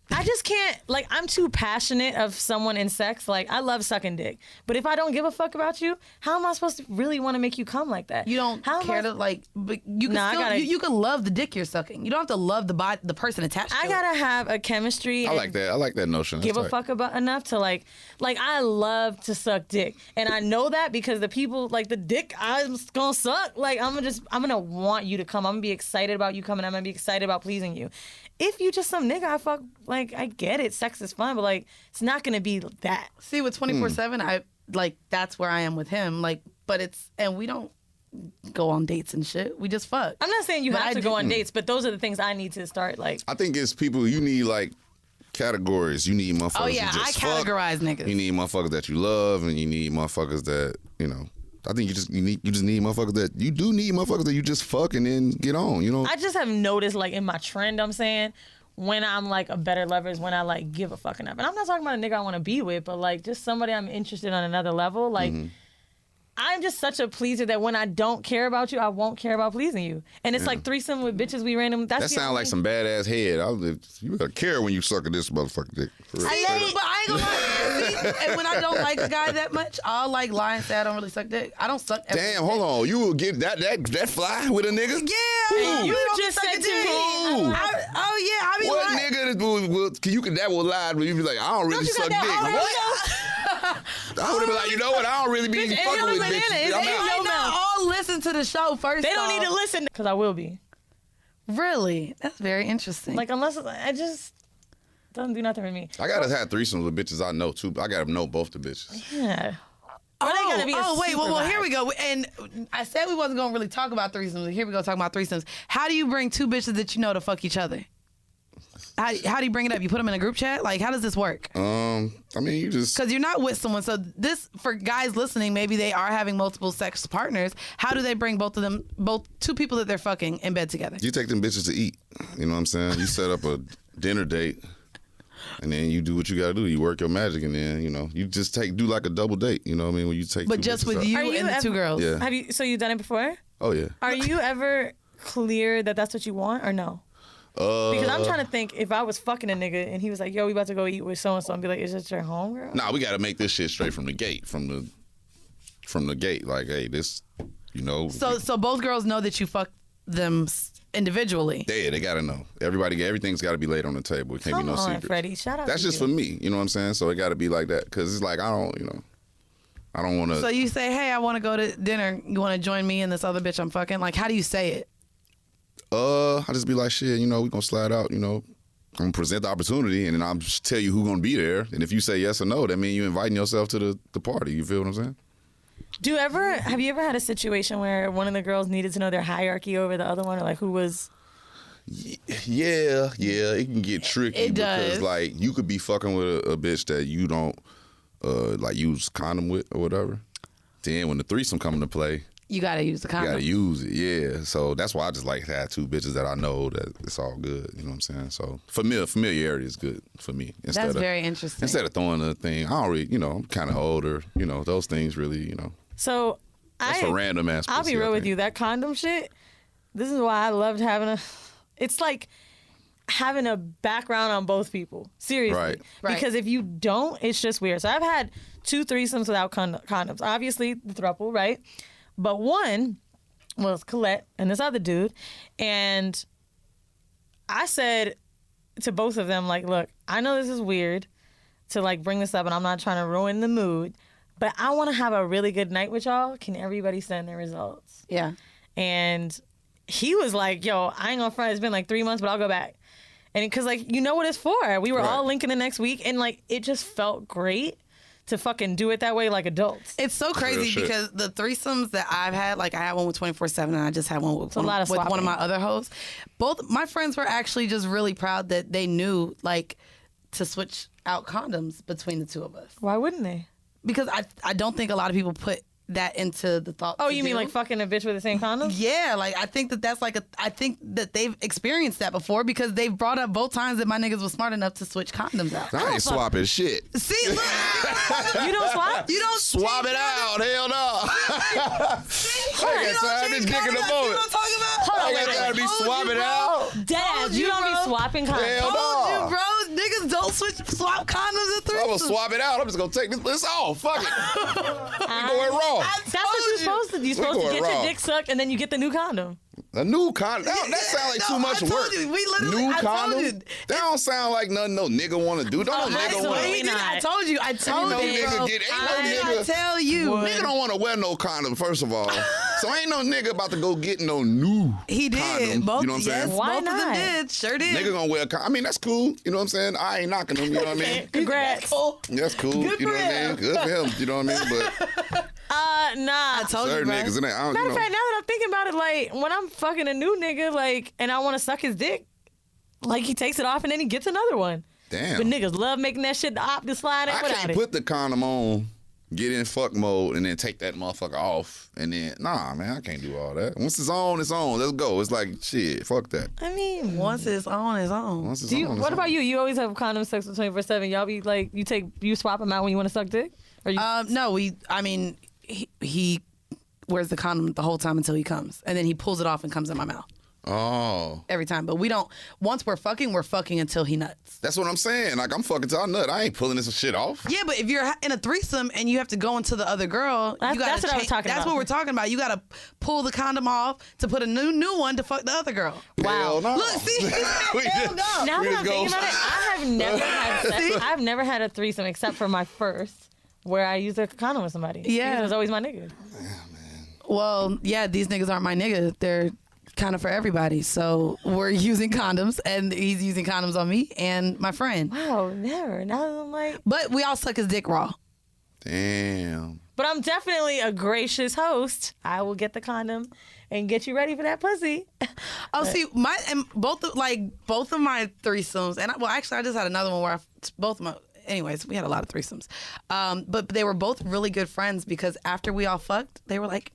I just can't, like, I'm too passionate of someone in sex. Like, I love sucking dick. But if I don't give a fuck about you, how am I supposed to really want to make you come like that? You don't How am care I- to like, but you can Nah, I still gotta- you can love the dick you're sucking. You don't have to love the person attached to I it. gotta have a chemistry. I and like that. I like that notion. Give a That's tight. fuck about enough to like I love to suck dick, and I know that because the people like the dick I'm gonna suck. Like I'm gonna want you to come. I'm gonna be excited about you coming. I'm gonna be excited about pleasing you. If you just some nigga I fuck, like I get it, sex is fun, but like it's not gonna be that. See, with 24/7, I like that's where I am with him. Like, but it's and we don't go on dates and shit. We just fuck. I'm not saying you But have I to do- go on dates, but those are the things I need to start like. I think it's people you need like categories. You need motherfuckers Oh yeah, who I just fuck. categorize niggas. You need motherfuckers that you love, and you need motherfuckers that you know. I think you just need motherfuckers that you do need motherfuckers that you just fuck and then get on. You know. I just have noticed like in my trend, I'm saying, when I'm like a better lover is when I like give a fuck enough. And I'm not talking about a nigga I want to be with, but like just somebody I'm interested on another level. Like I'm just such a pleaser that when I don't care about you, I won't care about pleasing you. And it's like threesome with bitches we random. That's that the sound like only- some badass head. You better care when you sucking this motherfucker dick. For real. See, but I ain't gonna lie. See, and when I don't like a guy that much, I'll like lie and say I don't really suck dick. I don't suck. every Damn, dick. hold on. You will get that fly with a nigga? Yeah, You don't just suck said a to dick. me, Who? Oh yeah, I mean, What like, nigga will lie, but you be like, I don't really you suck got dick. that already, What? I would be like, you know what? I don't really be Bitch, fucking every with banana bitches. is I'm in out. your They not all listen to the show first. They don't off. need to listen because I will be. Really, that's very interesting. Like unless I just doesn't do nothing for me. I gotta have threesomes with bitches I know too. I gotta know both the bitches. Yeah. Or they gotta be a wait, super well, vibe. here we go. And I said we wasn't gonna really talk about threesomes. Here we go, talking about threesomes. How do you bring two bitches that you know to fuck each other? How do you bring it up? You put them in a group chat? Like, how does this work? I mean, you just Because you're not with someone. So this, for guys listening, maybe they are having multiple sex partners. How do they bring both two people that they're fucking in bed together? you take them bitches to eat. You know what I'm saying? You set up a dinner date, and then you do what you gotta do. You work your magic, and then you just do like a double date. You know what I mean? When you take But two just bitches with out. you Are you and the ever- two girls. Yeah. Have you done it before? Oh yeah. Are you ever clear that that's what you want or no? Because I'm trying to think if I was fucking a nigga and he was like, yo, we about to go eat with so and so, I'd be like, is this your homegirl? Nah, we gotta make this shit straight from the gate. From the gate. Like, hey, this, So both girls know that you fuck them individually. they gotta know. Everything's gotta be laid on the table. It can't Come be no on, secret. Freddie. Shout out That's to just you. for me. You know what I'm saying? So it gotta be like that. Because it's like, I don't want to. So you say, hey, I want to go to dinner. You want to join me and this other bitch I'm fucking? Like, how do you say it? I just be like, shit, we gonna slide out, I'm gonna present the opportunity, and then I'll just tell you who's gonna be there. And if you say yes or no, that means you inviting yourself to the party. You feel what I'm saying? Have you ever had a situation where one of the girls needed to know their hierarchy over the other one, or like who was? Yeah, it can get tricky It because does. like you could be fucking with a bitch that you don't like use condom with or whatever. Then when the threesome come into play, You got to use the you condom. gotta use it. Yeah, so that's why I just like to have two bitches that I know that it's all good. You know what I'm saying? So familiarity is good for me. That's very interesting. Instead of throwing a thing, I don't really, I'm kind of older. Those things really, So that's for random ass. I'll be pussy, I real with think. you. That condom shit. This is why I loved having a. It's like having a background on both people. Seriously. Right. Because if you don't, it's just weird. So I've had 2 threesomes without condoms. Obviously, the throuple, right? But one was Colette and this other dude. And I said to both of them, like, look, I know this is weird to, like, bring this up, and I'm not trying to ruin the mood, but I want to have a really good night with y'all. Can everybody send their results? Yeah. And he was like, yo, I ain't gonna front. It's been like 3 months, but I'll go back. And because, like, you know what it's for. We were all linking the next week, and, like, it just felt great to fucking do it that way like adults. It's so crazy because the threesomes that I've had, like I had one with 24/7 and I just had one with, one of my other hosts. Both my friends were actually just really proud that they knew, like, to switch out condoms between the two of us. Why wouldn't they? Because I don't think a lot of people put that into the thought. Oh, you mean like fucking a bitch with the same condom? Yeah, like I think that's like I think that they've experienced that before because they've brought up both times that my niggas was smart enough to switch condoms out. I ain't swapping shit. See, look, you don't swap? You don't swap it out. Hell no. I got time this dick in the moment. You know what I'm talking about? I got time to be swapping out. Dad, you don't be swapping condoms. Hell Told no. you, bro. Niggas don't swap condoms at threesomes. I'm gonna swap it out. I'm just gonna take this off. Fuck it. We going wrong. That's what you're supposed to do. You're supposed to get your dick sucked and then you get the new condom. A new condom? That sounds like too much work. New condom? That don't sound like nothing no nigga want to do. Don't no nigga want to. I told you. Ain't no nigga. I tell you. Nigga don't want to wear no condom, first of all. So ain't no nigga about to go get no new He did. condom. Both, you know what I'm saying? Why both not? of them did. Sure did. Nigga gonna wear a condom. I mean, that's cool. You know what I'm saying? I ain't knocking him. You know what I mean? Congrats. That's cool. Good you know for what I mean? Good for him. You know what I mean? But Nah. I told certain you, bro. niggas, I don't, Matter of fact, now that I'm thinking about it, like, when I'm fucking a new nigga, like, and I want to suck his dick, like, he takes it off and then he gets another one. Damn. But niggas love making that shit the op to slide in I without can't it. put the condom on, get in fuck mode, and then take that motherfucker off. And then, nah, man, I can't do all that. Once it's on, it's on. Let's go. It's like, shit, fuck that. I mean, Once it's on, it's on. Once it's do you, on, it's what on. about you? You always have condom sex with 24/7. Y'all be like, you swap them out when you want to suck dick? Or you, No, he wears the condom the whole time until he comes. And then he pulls it off and comes in my mouth. Oh. Every time. But we don't, once we're fucking until he nuts. That's what I'm saying. Like, I'm fucking till I nut. I ain't pulling this shit off. Yeah, but if you're in a threesome and you have to go into the other girl, you gotta that's what I was talking That's about. what we're talking about. You gotta pull the condom off to put a new one to fuck the other girl. Hell no. Look, see? Hell no. now we that I'm just go- thinking about it, I have never had sex. I've never had a threesome except for my first, where I used a condom with somebody. Yeah. Because it was always my nigga. Well, yeah, these niggas aren't my nigga. They're kind of for everybody. So we're using condoms, and he's using condoms on me and my friend. Wow, never. Now that I'm like, But we all suck his dick raw. Damn. but I'm definitely a gracious host. I will get the condom and get you ready for that pussy. Oh, see, both of my threesomes, and actually, I just had another one where anyways, we had a lot of threesomes. But they were both really good friends because after we all fucked, they were like,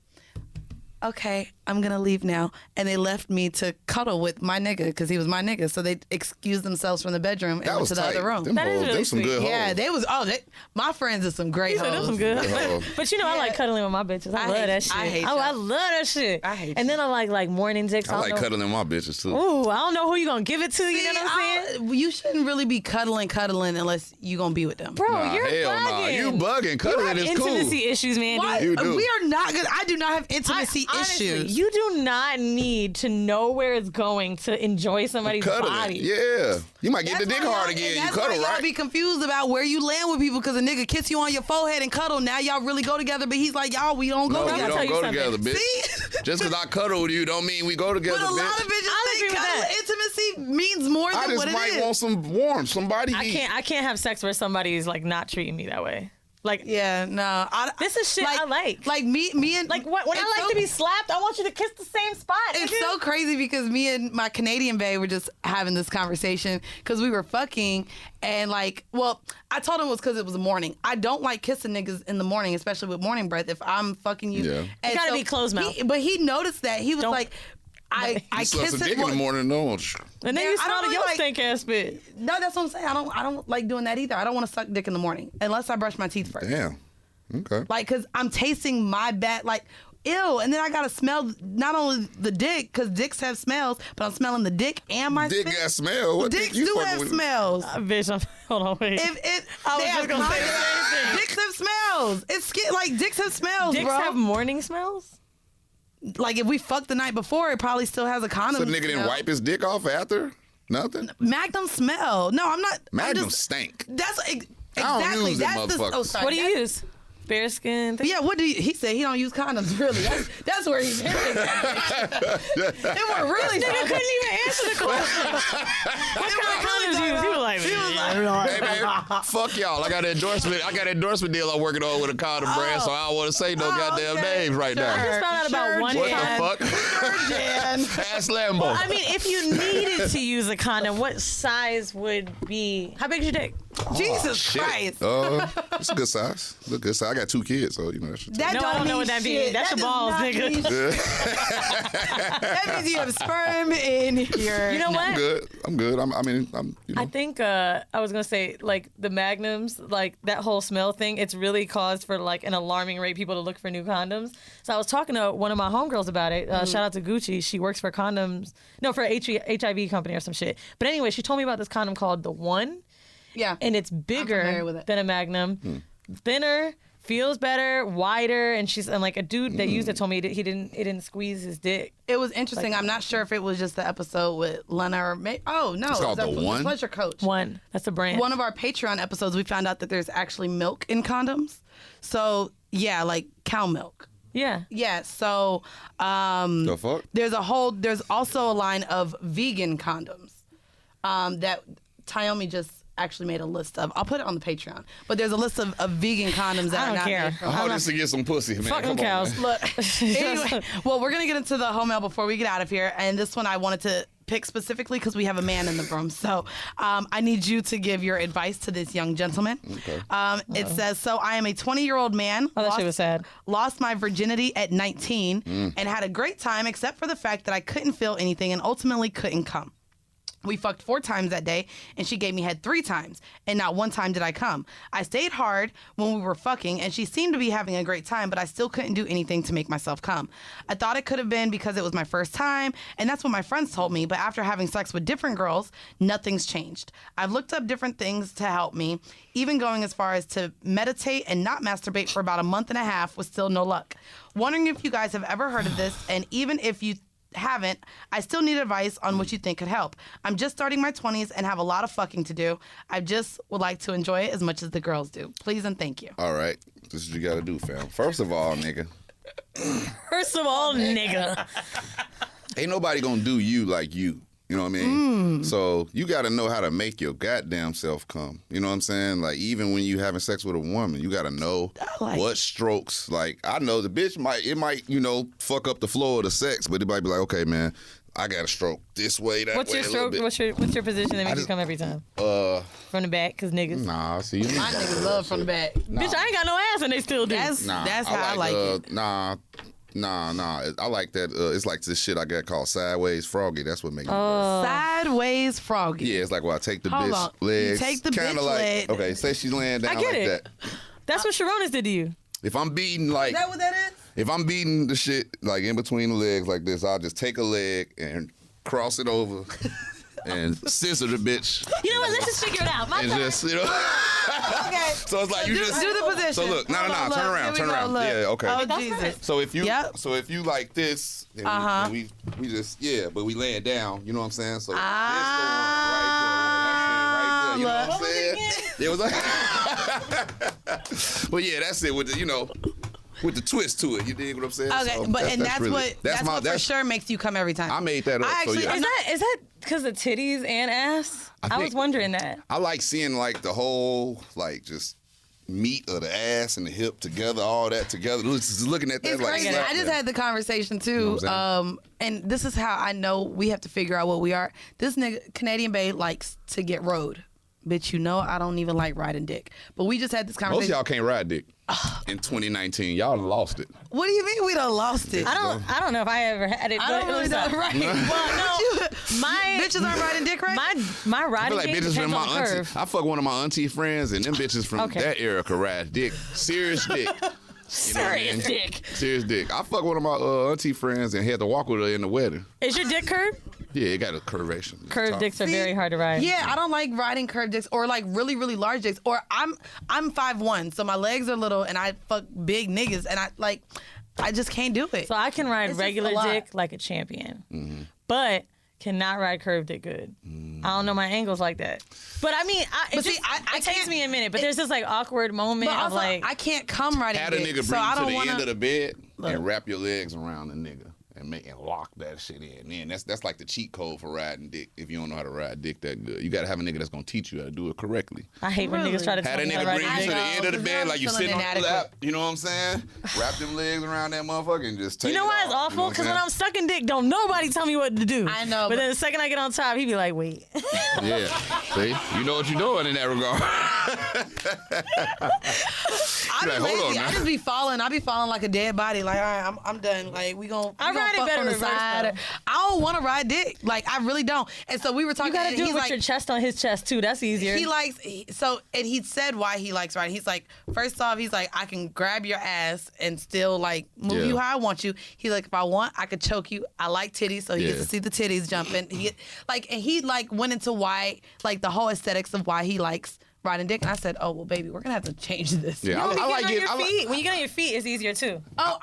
okay, I'm going to leave now. And they left me to cuddle with my nigga because he was my nigga. So they excused themselves from the bedroom and went to the other room. Them That is hoes, really them some sweet. good hoes. Yeah, my friends are some great So hoes. that's some good. Yeah. But you know, I like cuddling with my bitches. I love that shit. I hate I y'all. love that shit. I hate And then I like morning dicks. I like don't know. cuddling my bitches, too. Ooh, I don't know who you gonna give it to. You know what I'm saying? You shouldn't really be cuddling unless you going to be with them. Bro, Nah, you're hell bugging. nah. You bugging. You Cuddling have is cool. intimacy issues, man. What? You do. We are not good. I do not have intimacy Honestly, issues. you do not need to know where it's going to enjoy somebody's Cuddling. body. Yeah. You might get That's the dick why hard y'all- again. You that's cuddle, why y'all right? be confused about where you land with people because a nigga kiss you on your forehead and cuddle. Now y'all really go together, but he's like, y'all, we don't go No, we together. tell don't you go something. together, bitch. See? Just because I cuddle with you don't mean we go together, But a lot of bitch. bitches I'll agree think with that. intimacy means more I than just what it might is. want some warmth. Somebody I can't have sex where somebody's like not treating me that way. Like Yeah, no. this is shit I like. Like me and Like when I like to be slapped, I want you to kiss the same spot. It's nigga. so crazy because me and my Canadian bae were just having this conversation because we were fucking and I told him it was because it was the morning. I don't like kissing niggas in the morning, especially with morning breath. If I'm fucking you, Yeah. And You gotta be closed mouth. But he noticed that he was Don't- like, I You suck kiss some it. dick in the morning, no. And then Yeah, you I smell don't the really your like- stink ass spit. No, that's what I'm saying. I don't like doing that either. I don't want to suck dick in the morning unless I brush my teeth first. Damn. Okay. Like, cause I'm tasting my bad. Like, ew. And then I gotta smell not only the dick, because dicks have smells, but I'm smelling the dick and my Dick spit. got smell. What Dicks dick you do fucking have with? smells. Bitch, hold on, wait. I was just gonna say the same thing. Dicks have smells. Like dicks have smells, Dicks bro. have morning smells? Like if we fucked the night before, it probably still has a condom. So the nigga didn't smell. wipe his dick off after? Nothing? Magnum smell. No, I'm not. Magnum I'm just, stank. That's I don't exactly. use them That's the. motherfuckers. Oh, sorry. What do you use? Bearskin? Yeah, what do you? He said he don't use condoms. Really, that's where he's hitting. They were really. Nigga couldn't even answer the question. What kind of condoms you use? He was like, Hey man, fuck y'all. I got an endorsement deal I'm working on with a condom brand, so I don't want to say no goddamn names right I now. just found out about one What Jan. the fuck? Jan. Ask Lambo. I mean, if you needed to use a condom, what size would be? How big is your dick? Jesus Shit. Christ. It's a good size. It's a good size. I got 2 kids, so you know that shit. That No, I don't know mean what that shit. means. That's your does balls, not nigga. mean shit. That means you have sperm in your. You know what? I'm good. I'm you know. I think I was gonna say like the magnums, like that whole smell thing. It's really caused for like an alarming rate people to look for new condoms. So I was talking to one of my homegirls about it. Shout out to Gucci. She works for condoms, no, for HIV company or some shit. But anyway, she told me about this condom called the One, Yeah. and it's familiar bigger with it. than a Magnum, thinner. Feels better, wider, and like a dude that used it told me it didn't squeeze his dick. It was interesting. I'm not sure if it was just the episode with Lena or oh no, It's called it was The One? Pleasure Coach. One, that's the brand. One of our Patreon episodes, we found out that there's actually milk in condoms. So yeah, like cow milk. Yeah. Yeah. So The fuck? there's also a line of vegan condoms that Tayomi just actually made a list of. I'll put it on the Patreon. But there's a list of vegan condoms that I are don't not care. made from All this to get some pussy, man. Fuck them Come on, cows. man. Look, anyway, well, we're going to get into the home mail before we get out of here. And this one I wanted to pick specifically because we have a man in the room. So I need you to give your advice to this young gentleman. Okay. It says, so I am a 20-year-old man. Oh, that shit was sad. Lost my virginity at 19 and had a great time except for the fact that I couldn't feel anything and ultimately couldn't come. We fucked 4 times that day, and she gave me head 3 times, and not 1 time did I come. I stayed hard when we were fucking, and she seemed to be having a great time, but I still couldn't do anything to make myself come. I thought it could have been because it was my first time, and that's what my friends told me, but after having sex with different girls, nothing's changed. I've looked up different things to help me, even going as far as to meditate and not masturbate for about a month and a half with still no luck. Wondering if you guys have ever heard of this, and even if you haven't, I still need advice on what you think could help. I'm just starting my 20s and have a lot of fucking to do. I just would like to enjoy it as much as the girls do. Please and thank you. All right. This is what you got to do, fam. First of all, nigga, First of all, nigga. ain't nobody going to do you like you. You know what I mean? So you got to know how to make your goddamn self come. You know what I'm saying? Like, even when you having sex with a woman, you got to know what strokes. Like, I know the bitch might, you know, fuck up the flow of the sex, but it might be like, okay, man, I got to stroke this way, that What's way. your stroke? What's your position that makes you come every time? From the back, cause niggas. Nah, see, you My niggas love from the back. Bitch, I ain't got no ass and they still do. That's how I like it. Nah. I like that. It's like this shit I got called sideways froggy. That's what makes me. Sideways froggy. Yeah, it's like where I take the Hold bitch on. You legs. take the kinda bitch like, leg. Okay, say she's laying down I get like it. that. That's what Sharonis did to you. If I'm beating like, Is that what that is? if I'm beating the shit like in between the legs like this, I'll just take a leg and cross it over and scissor the bitch. You know what? Let's just figure it out. My And turn. just, you know. Okay. So it's like you just do the position. So look, no, Hold on, turn look. around, Here we turn go, around. look. Yeah, okay. Oh, That's Jesus. right. So if you Yep. so if you like this, then we just but we lay it down, you know what I'm saying? So this going right there. That's it right there. You know what I'm saying? It was like But yeah, that's it with the, you know, with the twist to it. You dig what I'm saying? Okay, So but that's really, what for sure makes you come every time. I made that up. I actually- so yeah. Is that because of titties and ass? I was think- wondering that. I like seeing like the whole like just meat of the ass and the hip together, all that together. Just looking at that It's like crazy. slap I just that. had the conversation too, You know what I'm and this is how I know we have to figure out what we are. This nigga, Canadian Bae, likes to get rode. Bitch, you know I don't even like riding dick. But we just had this Most of conversation. y'all can't ride dick. In 2019, y'all done lost it. What do you mean we done lost it? I don't know if I ever had it. I but don't it really was know. Right. Well, no, my Bitches aren't riding dick, right? my I feel riding like game bitches from depends my on the auntie. curve. I fuck one of my auntie friends, and them bitches from Okay. that era could ride dick. Serious dick. Serious dick. Serious dick. I fuck one of my auntie friends and had to walk with her in the wedding. Is your dick curved? Yeah, it got a curvation. Curved dicks are very hard to ride. Yeah, I don't like riding curved dicks or like really, really large dicks. Or I'm 5'1", so my legs are little and I fuck big niggas and I just can't do it. So I can ride It's just regular a lot. dick like a champion, but cannot ride curved dick good. I don't know my angles like that. But I mean, it takes can't- me a minute. But there's this like awkward moment But of also, like, I can't come riding Had a dick, nigga bring so I you to don't the want end of the bed Look. and wrap your legs around the nigga and lock that shit in. Man, that's like the cheat code for riding dick. If you don't know how to ride dick that good, you gotta have a nigga that's gonna teach you how to do it correctly. I hate when niggas try to Had tell a me how to nigga ride bring a you to dick. the end of the because bed I'm like you feeling sitting on the inadequate. lap. You know what I'm saying? Wrap them legs around that motherfucker and just take You know it why it's off, awful? you Because know when what I'm sucking dick, don't nobody tell me what to do. I know, But but- then the second I get on top, he be like, wait. I'm saying? Yeah. See? You know what you're doing in that regard. I be Like, hold on, lazy. man. I just be falling. I be falling like a dead body. Like, all right, I'm done. Like, we gonna I ride it fuck better on the reverse, side. though. I don't want to ride dick. Like, I really don't. And so we were talking. You gotta and do it he's with like, your chest on his chest, too. That's easier. He likes and he said why he likes riding. He's like, first off, he's like, I can grab your ass and still like move Yeah. you how I want you. He's like, if I want, I could choke you. I like titties, so he gets Yeah. to see the titties jumping. He went into why like the whole aesthetics of why he likes riding dick. And I said, oh well, baby, we're gonna have to change this. Yeah, You I like get on it. your I like- feet. When you get on your feet, it's easier, too. Oh,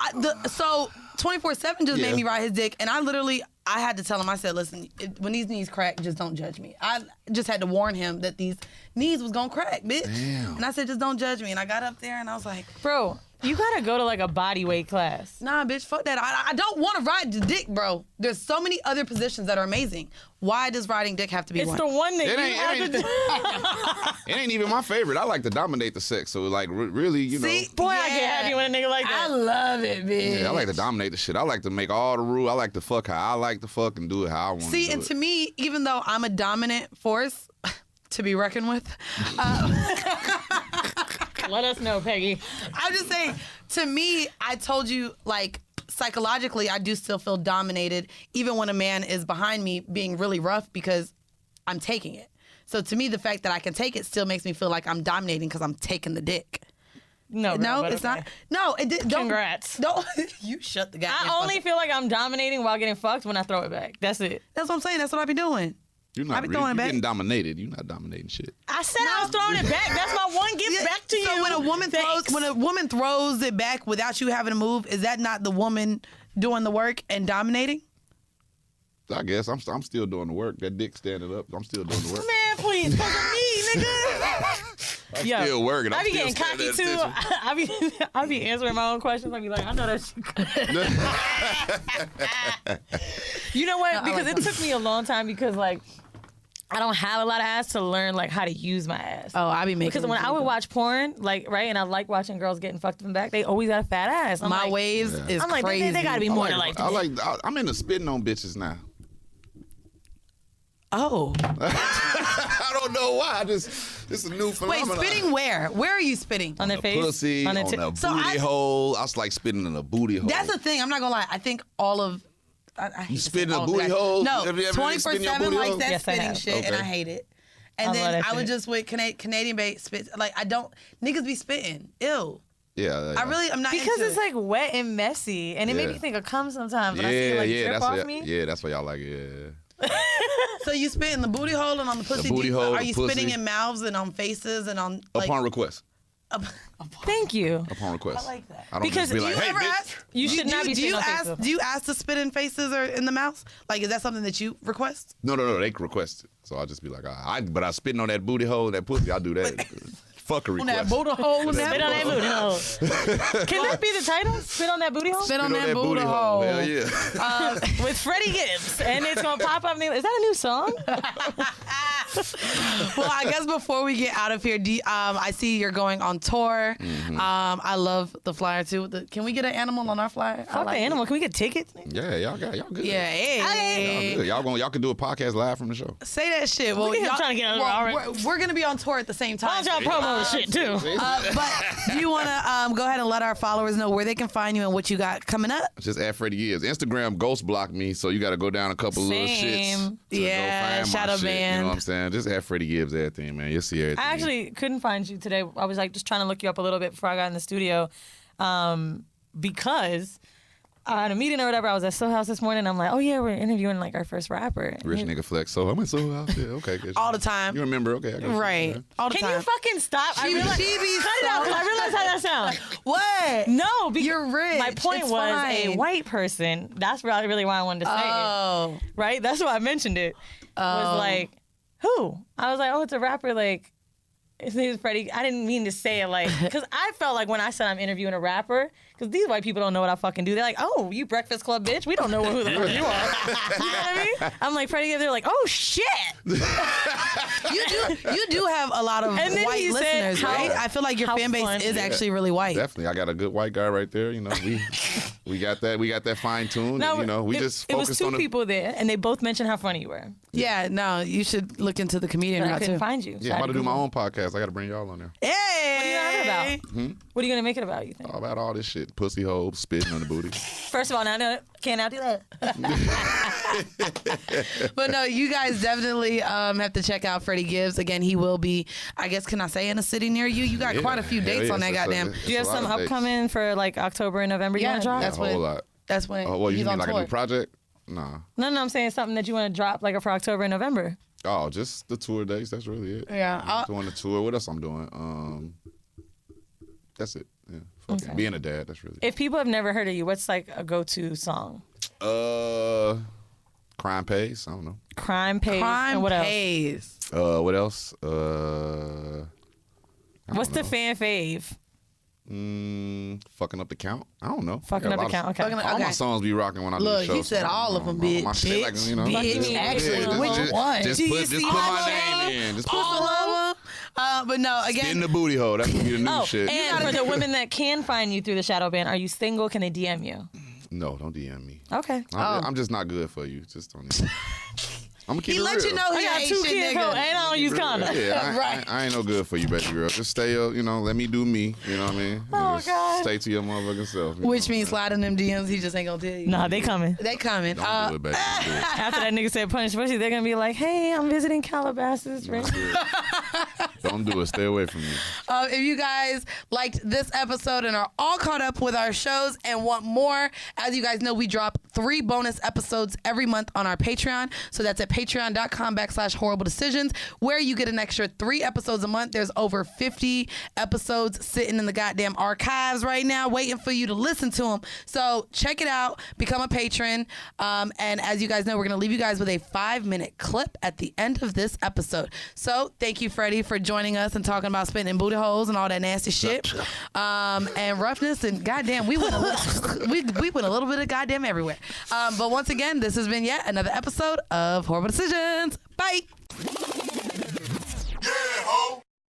so 24/7 just Yeah. made me ride his dick, and I had to tell him. I said, "Listen, when these knees crack, just don't judge me." I just had to warn him that these knees was gonna crack, bitch. Damn. And I said, "Just don't judge me." And I got up there, and I was like, Bro, you gotta go to like a body weight class. "Nah, bitch, fuck that. I don't want to ride the dick, bro. There's so many other positions that are amazing. Why does riding dick have to be It's one?" the one that It you ain't- have it to ain't- do. It ain't even my favorite. I like to dominate the sex. So like really, you know. See? Boy, I get Yeah. happy when a nigga like I that. love it, bitch. Yeah, I like to dominate the shit. I like to make all the rules. I like to fuck how I like to fuck and do it how I want to See, do and it. to me, even though I'm a dominant force to be reckoned with, Let us know, Peggy. I'm just saying, to me, I told you, like, psychologically, I do still feel dominated, even when a man is behind me being really rough because I'm taking it. So to me, the fact that I can take it still makes me feel like I'm dominating because I'm taking the dick. No, girl, No, but it's okay. not. No, it did. Don't, Congrats. Don't you shut the goddamn. I only fuck up. feel like I'm dominating while getting fucked when I throw it back. That's it. That's what I'm saying. That's what I be doing. You're I not be really, throwing it you're back. getting dominated. You're not dominating shit. I said I was throwing it back. That's my one gift Yeah, back to you. So when a woman throws it back without you having to move, is that not the woman doing the work and dominating? I guess I'm still doing the work. That dick standing up. I'm still doing the work. Man, please, fuck with me, nigga. I'm Yo, still working. I'm I be still getting cocky standing too. at attention. I be answering my own questions. I be like, I know that shit. You know what? I Because like it took me a long time because like I don't have a lot of ass to learn like how to use my ass. Oh, I be making. Because when I would watch porn, like right, and I like watching girls getting fucked in the back, they always got a fat ass. I'm my like, waves is I'm like, crazy. they gotta be more than like that. I'm into spitting on bitches now. Oh, I don't know why. It's a new wait, phenomenon. spitting where? Where are you spitting? on their A face, pussy, on their a So booty I- hole. I was like spitting in a booty hole. That's the thing. I'm not gonna lie. I think all of I hate You to say spit in a all of booty guys. hole? No, Have you ever been spitting your 24/7 booty likes hole? that Yes, I spitting have. shit, and Okay. I hate it. And I then love that I would shit. just with Canadian bait spit. Like I don't niggas be spitting. Ew. Yeah. I'm not because into it's it. like wet and messy, and it made Yeah. me think of cum sometimes. When I see it like drip that's off what, me. yeah, that's why y'all like it. Yeah. So you spit in the booty hole and on the pussy. booty hole, Are the you pussy. spitting in mouths and on faces and on like? Upon request. Thank you. Upon request. I like that. I don't Because just be do like, you hey, ever bitch. ask? You should not be do you spitting on ask? faces. Do you ask to spit in faces or in the mouth? Like, is that something that you request? No, they request it. So I'll just be like, but I spitting on that booty hole and that pussy, I'll do that. Fuck a On request. that booty hole. On Spit on that booty hole. Can that be the title? Spit on that booty hole? Spit on that booty hole. Hell yeah. With Freddie Gibbs, and it's gonna pop up. Is that a new song? Well, I guess before we get out of here, I see you're going on tour. Mm-hmm. I love the flyer too. Can we get an animal on our flyer? Fuck the animal. Can we get tickets? Yeah, y'all good. Yeah, hey. Y'all good. Y'all can do a podcast live from the show. Say that shit. Well, Look at him y'all- trying to get under well, our- we're gonna be on tour at the same Why time. don't y'all promo the shit too? But do you want to go ahead and let our followers know where they can find you and what you got coming up? Just add Freddie Gibbs. Instagram ghost blocked me, so you got to go down a couple little shits. Same. To Yeah, go find shadow my shit. You banned. know what I'm saying? Just add Freddie Gibbs everything, man. You'll see everything. I actually couldn't find you today. I was like just trying to look you up a little bit before I got in the studio. because at a meeting or whatever, I was at Soul House this morning. I'm like, oh yeah, we're interviewing like our first rapper. Rich nigga flex. So I'm at Soul House. Yeah, okay. Good. All the time. You remember? Okay. I got you. Right. Yeah. All the Can time. you fucking stop? I realize, she be cut it out, 'cause I realize how that sounds. What? No, because You're rich. my point It's was a fine. white person. That's really why I wanted to say it. Oh. Right? That's why I mentioned it. Was like, who? I was like, oh, it's a rapper. Like, his name is Freddie. I didn't mean to say it like, because I felt like when I said I'm interviewing a rapper, because these white people don't know what I fucking do. They're like, oh, you Breakfast Club bitch? We don't know who the fuck you are. You know what I mean? I'm like, Freddie, they're like, oh shit. You do have a lot of And then white he said, listeners, right? I feel like your how fan base fun. is actually really white. Definitely. I got a good white guy right there. You know, we got that. We got that fine tune. No, You know, we it, just it was focused two on the. people there, and they both mentioned how funny you were. Yeah, no, you should look into the comedian But I route couldn't too. find you. So Yeah, I I'm had about to do my Google. own podcast. I got to bring y'all on there. Hey. What are you gonna have it about? What are you gonna make it about, you think? All about all this shit. Pussy holes, spitting on the booty. First of all, can't I do that? But no, you guys definitely have to check out Freddie Gibbs. Again, he will be, I guess, can I say in a city near you? You got quite a few dates on that goddamn. Do you have some upcoming for like October and November you Yeah, want to drop? that's A whole lot. That's when Oh, well, you he's mean on like tour. a new project? Nah. No, I'm saying something that you want to drop like for October and November. Oh, just the tour dates. That's really it. Yeah, I'm doing the tour. What else I'm doing? That's it. Yeah. Fuck it. Okay. Being a dad. That's really. If people have never heard of you, what's like a go-to song? Crime pays. I don't know. Crime Pays. Crime and what else? pays. What else? What's the fan fave? Fucking up the count. I don't know. Fucking I got up the a lot count. Okay. Fucking up- All my Okay. songs be rocking when I do Look, the show. he said all of them, bitch. My shit, like, you know, Bitch, actually, just- which just- one? Just Do you put see my all of name them? in. Just put All of them. But no, in again, the booty hole. That's gonna be the new Oh, shit. and for the women that can find you through the shadow ban, are you single? Can they DM you? No, don't DM me. Okay. I'm just not good for you. Just don't. I'm gonna keep he it let real. you know I he got ain't 2 shit, kids nigga. and I don't use condoms. Yeah, Right. I ain't no good for you, baby girl. Just stay, let me do me. You know what I mean? Oh, Just God. Stay to your motherfucking self. you Which know means what sliding them DMs, he just ain't gonna tell you. Nah, they coming. They coming. I'm saying? Don't do it, baby. Don't do it. After that nigga said punish pussy, they're gonna be like, hey, I'm visiting Calabasas. Right? Don't do it. Don't do it. Stay away from me. If you guys liked this episode and are all caught up with our shows and want more, as you guys know, we drop 3 bonus episodes every month on our Patreon. So that's at patreon.com/Whoreible Decisions, where you get an extra 3 episodes a month. There's over 50 episodes sitting in the goddamn archives right now, waiting for you to listen to them. So check it out, become a patron. And as you guys know, we're going to leave you guys with a 5-minute clip at the end of this episode. So thank you, Freddie, for joining us and talking about spitting in booty holes and all that nasty shit. And roughness and goddamn, we went a little, we went a little bit of goddamn everywhere. But once again, this has been yet another episode of Whoreible Decisions. Bye.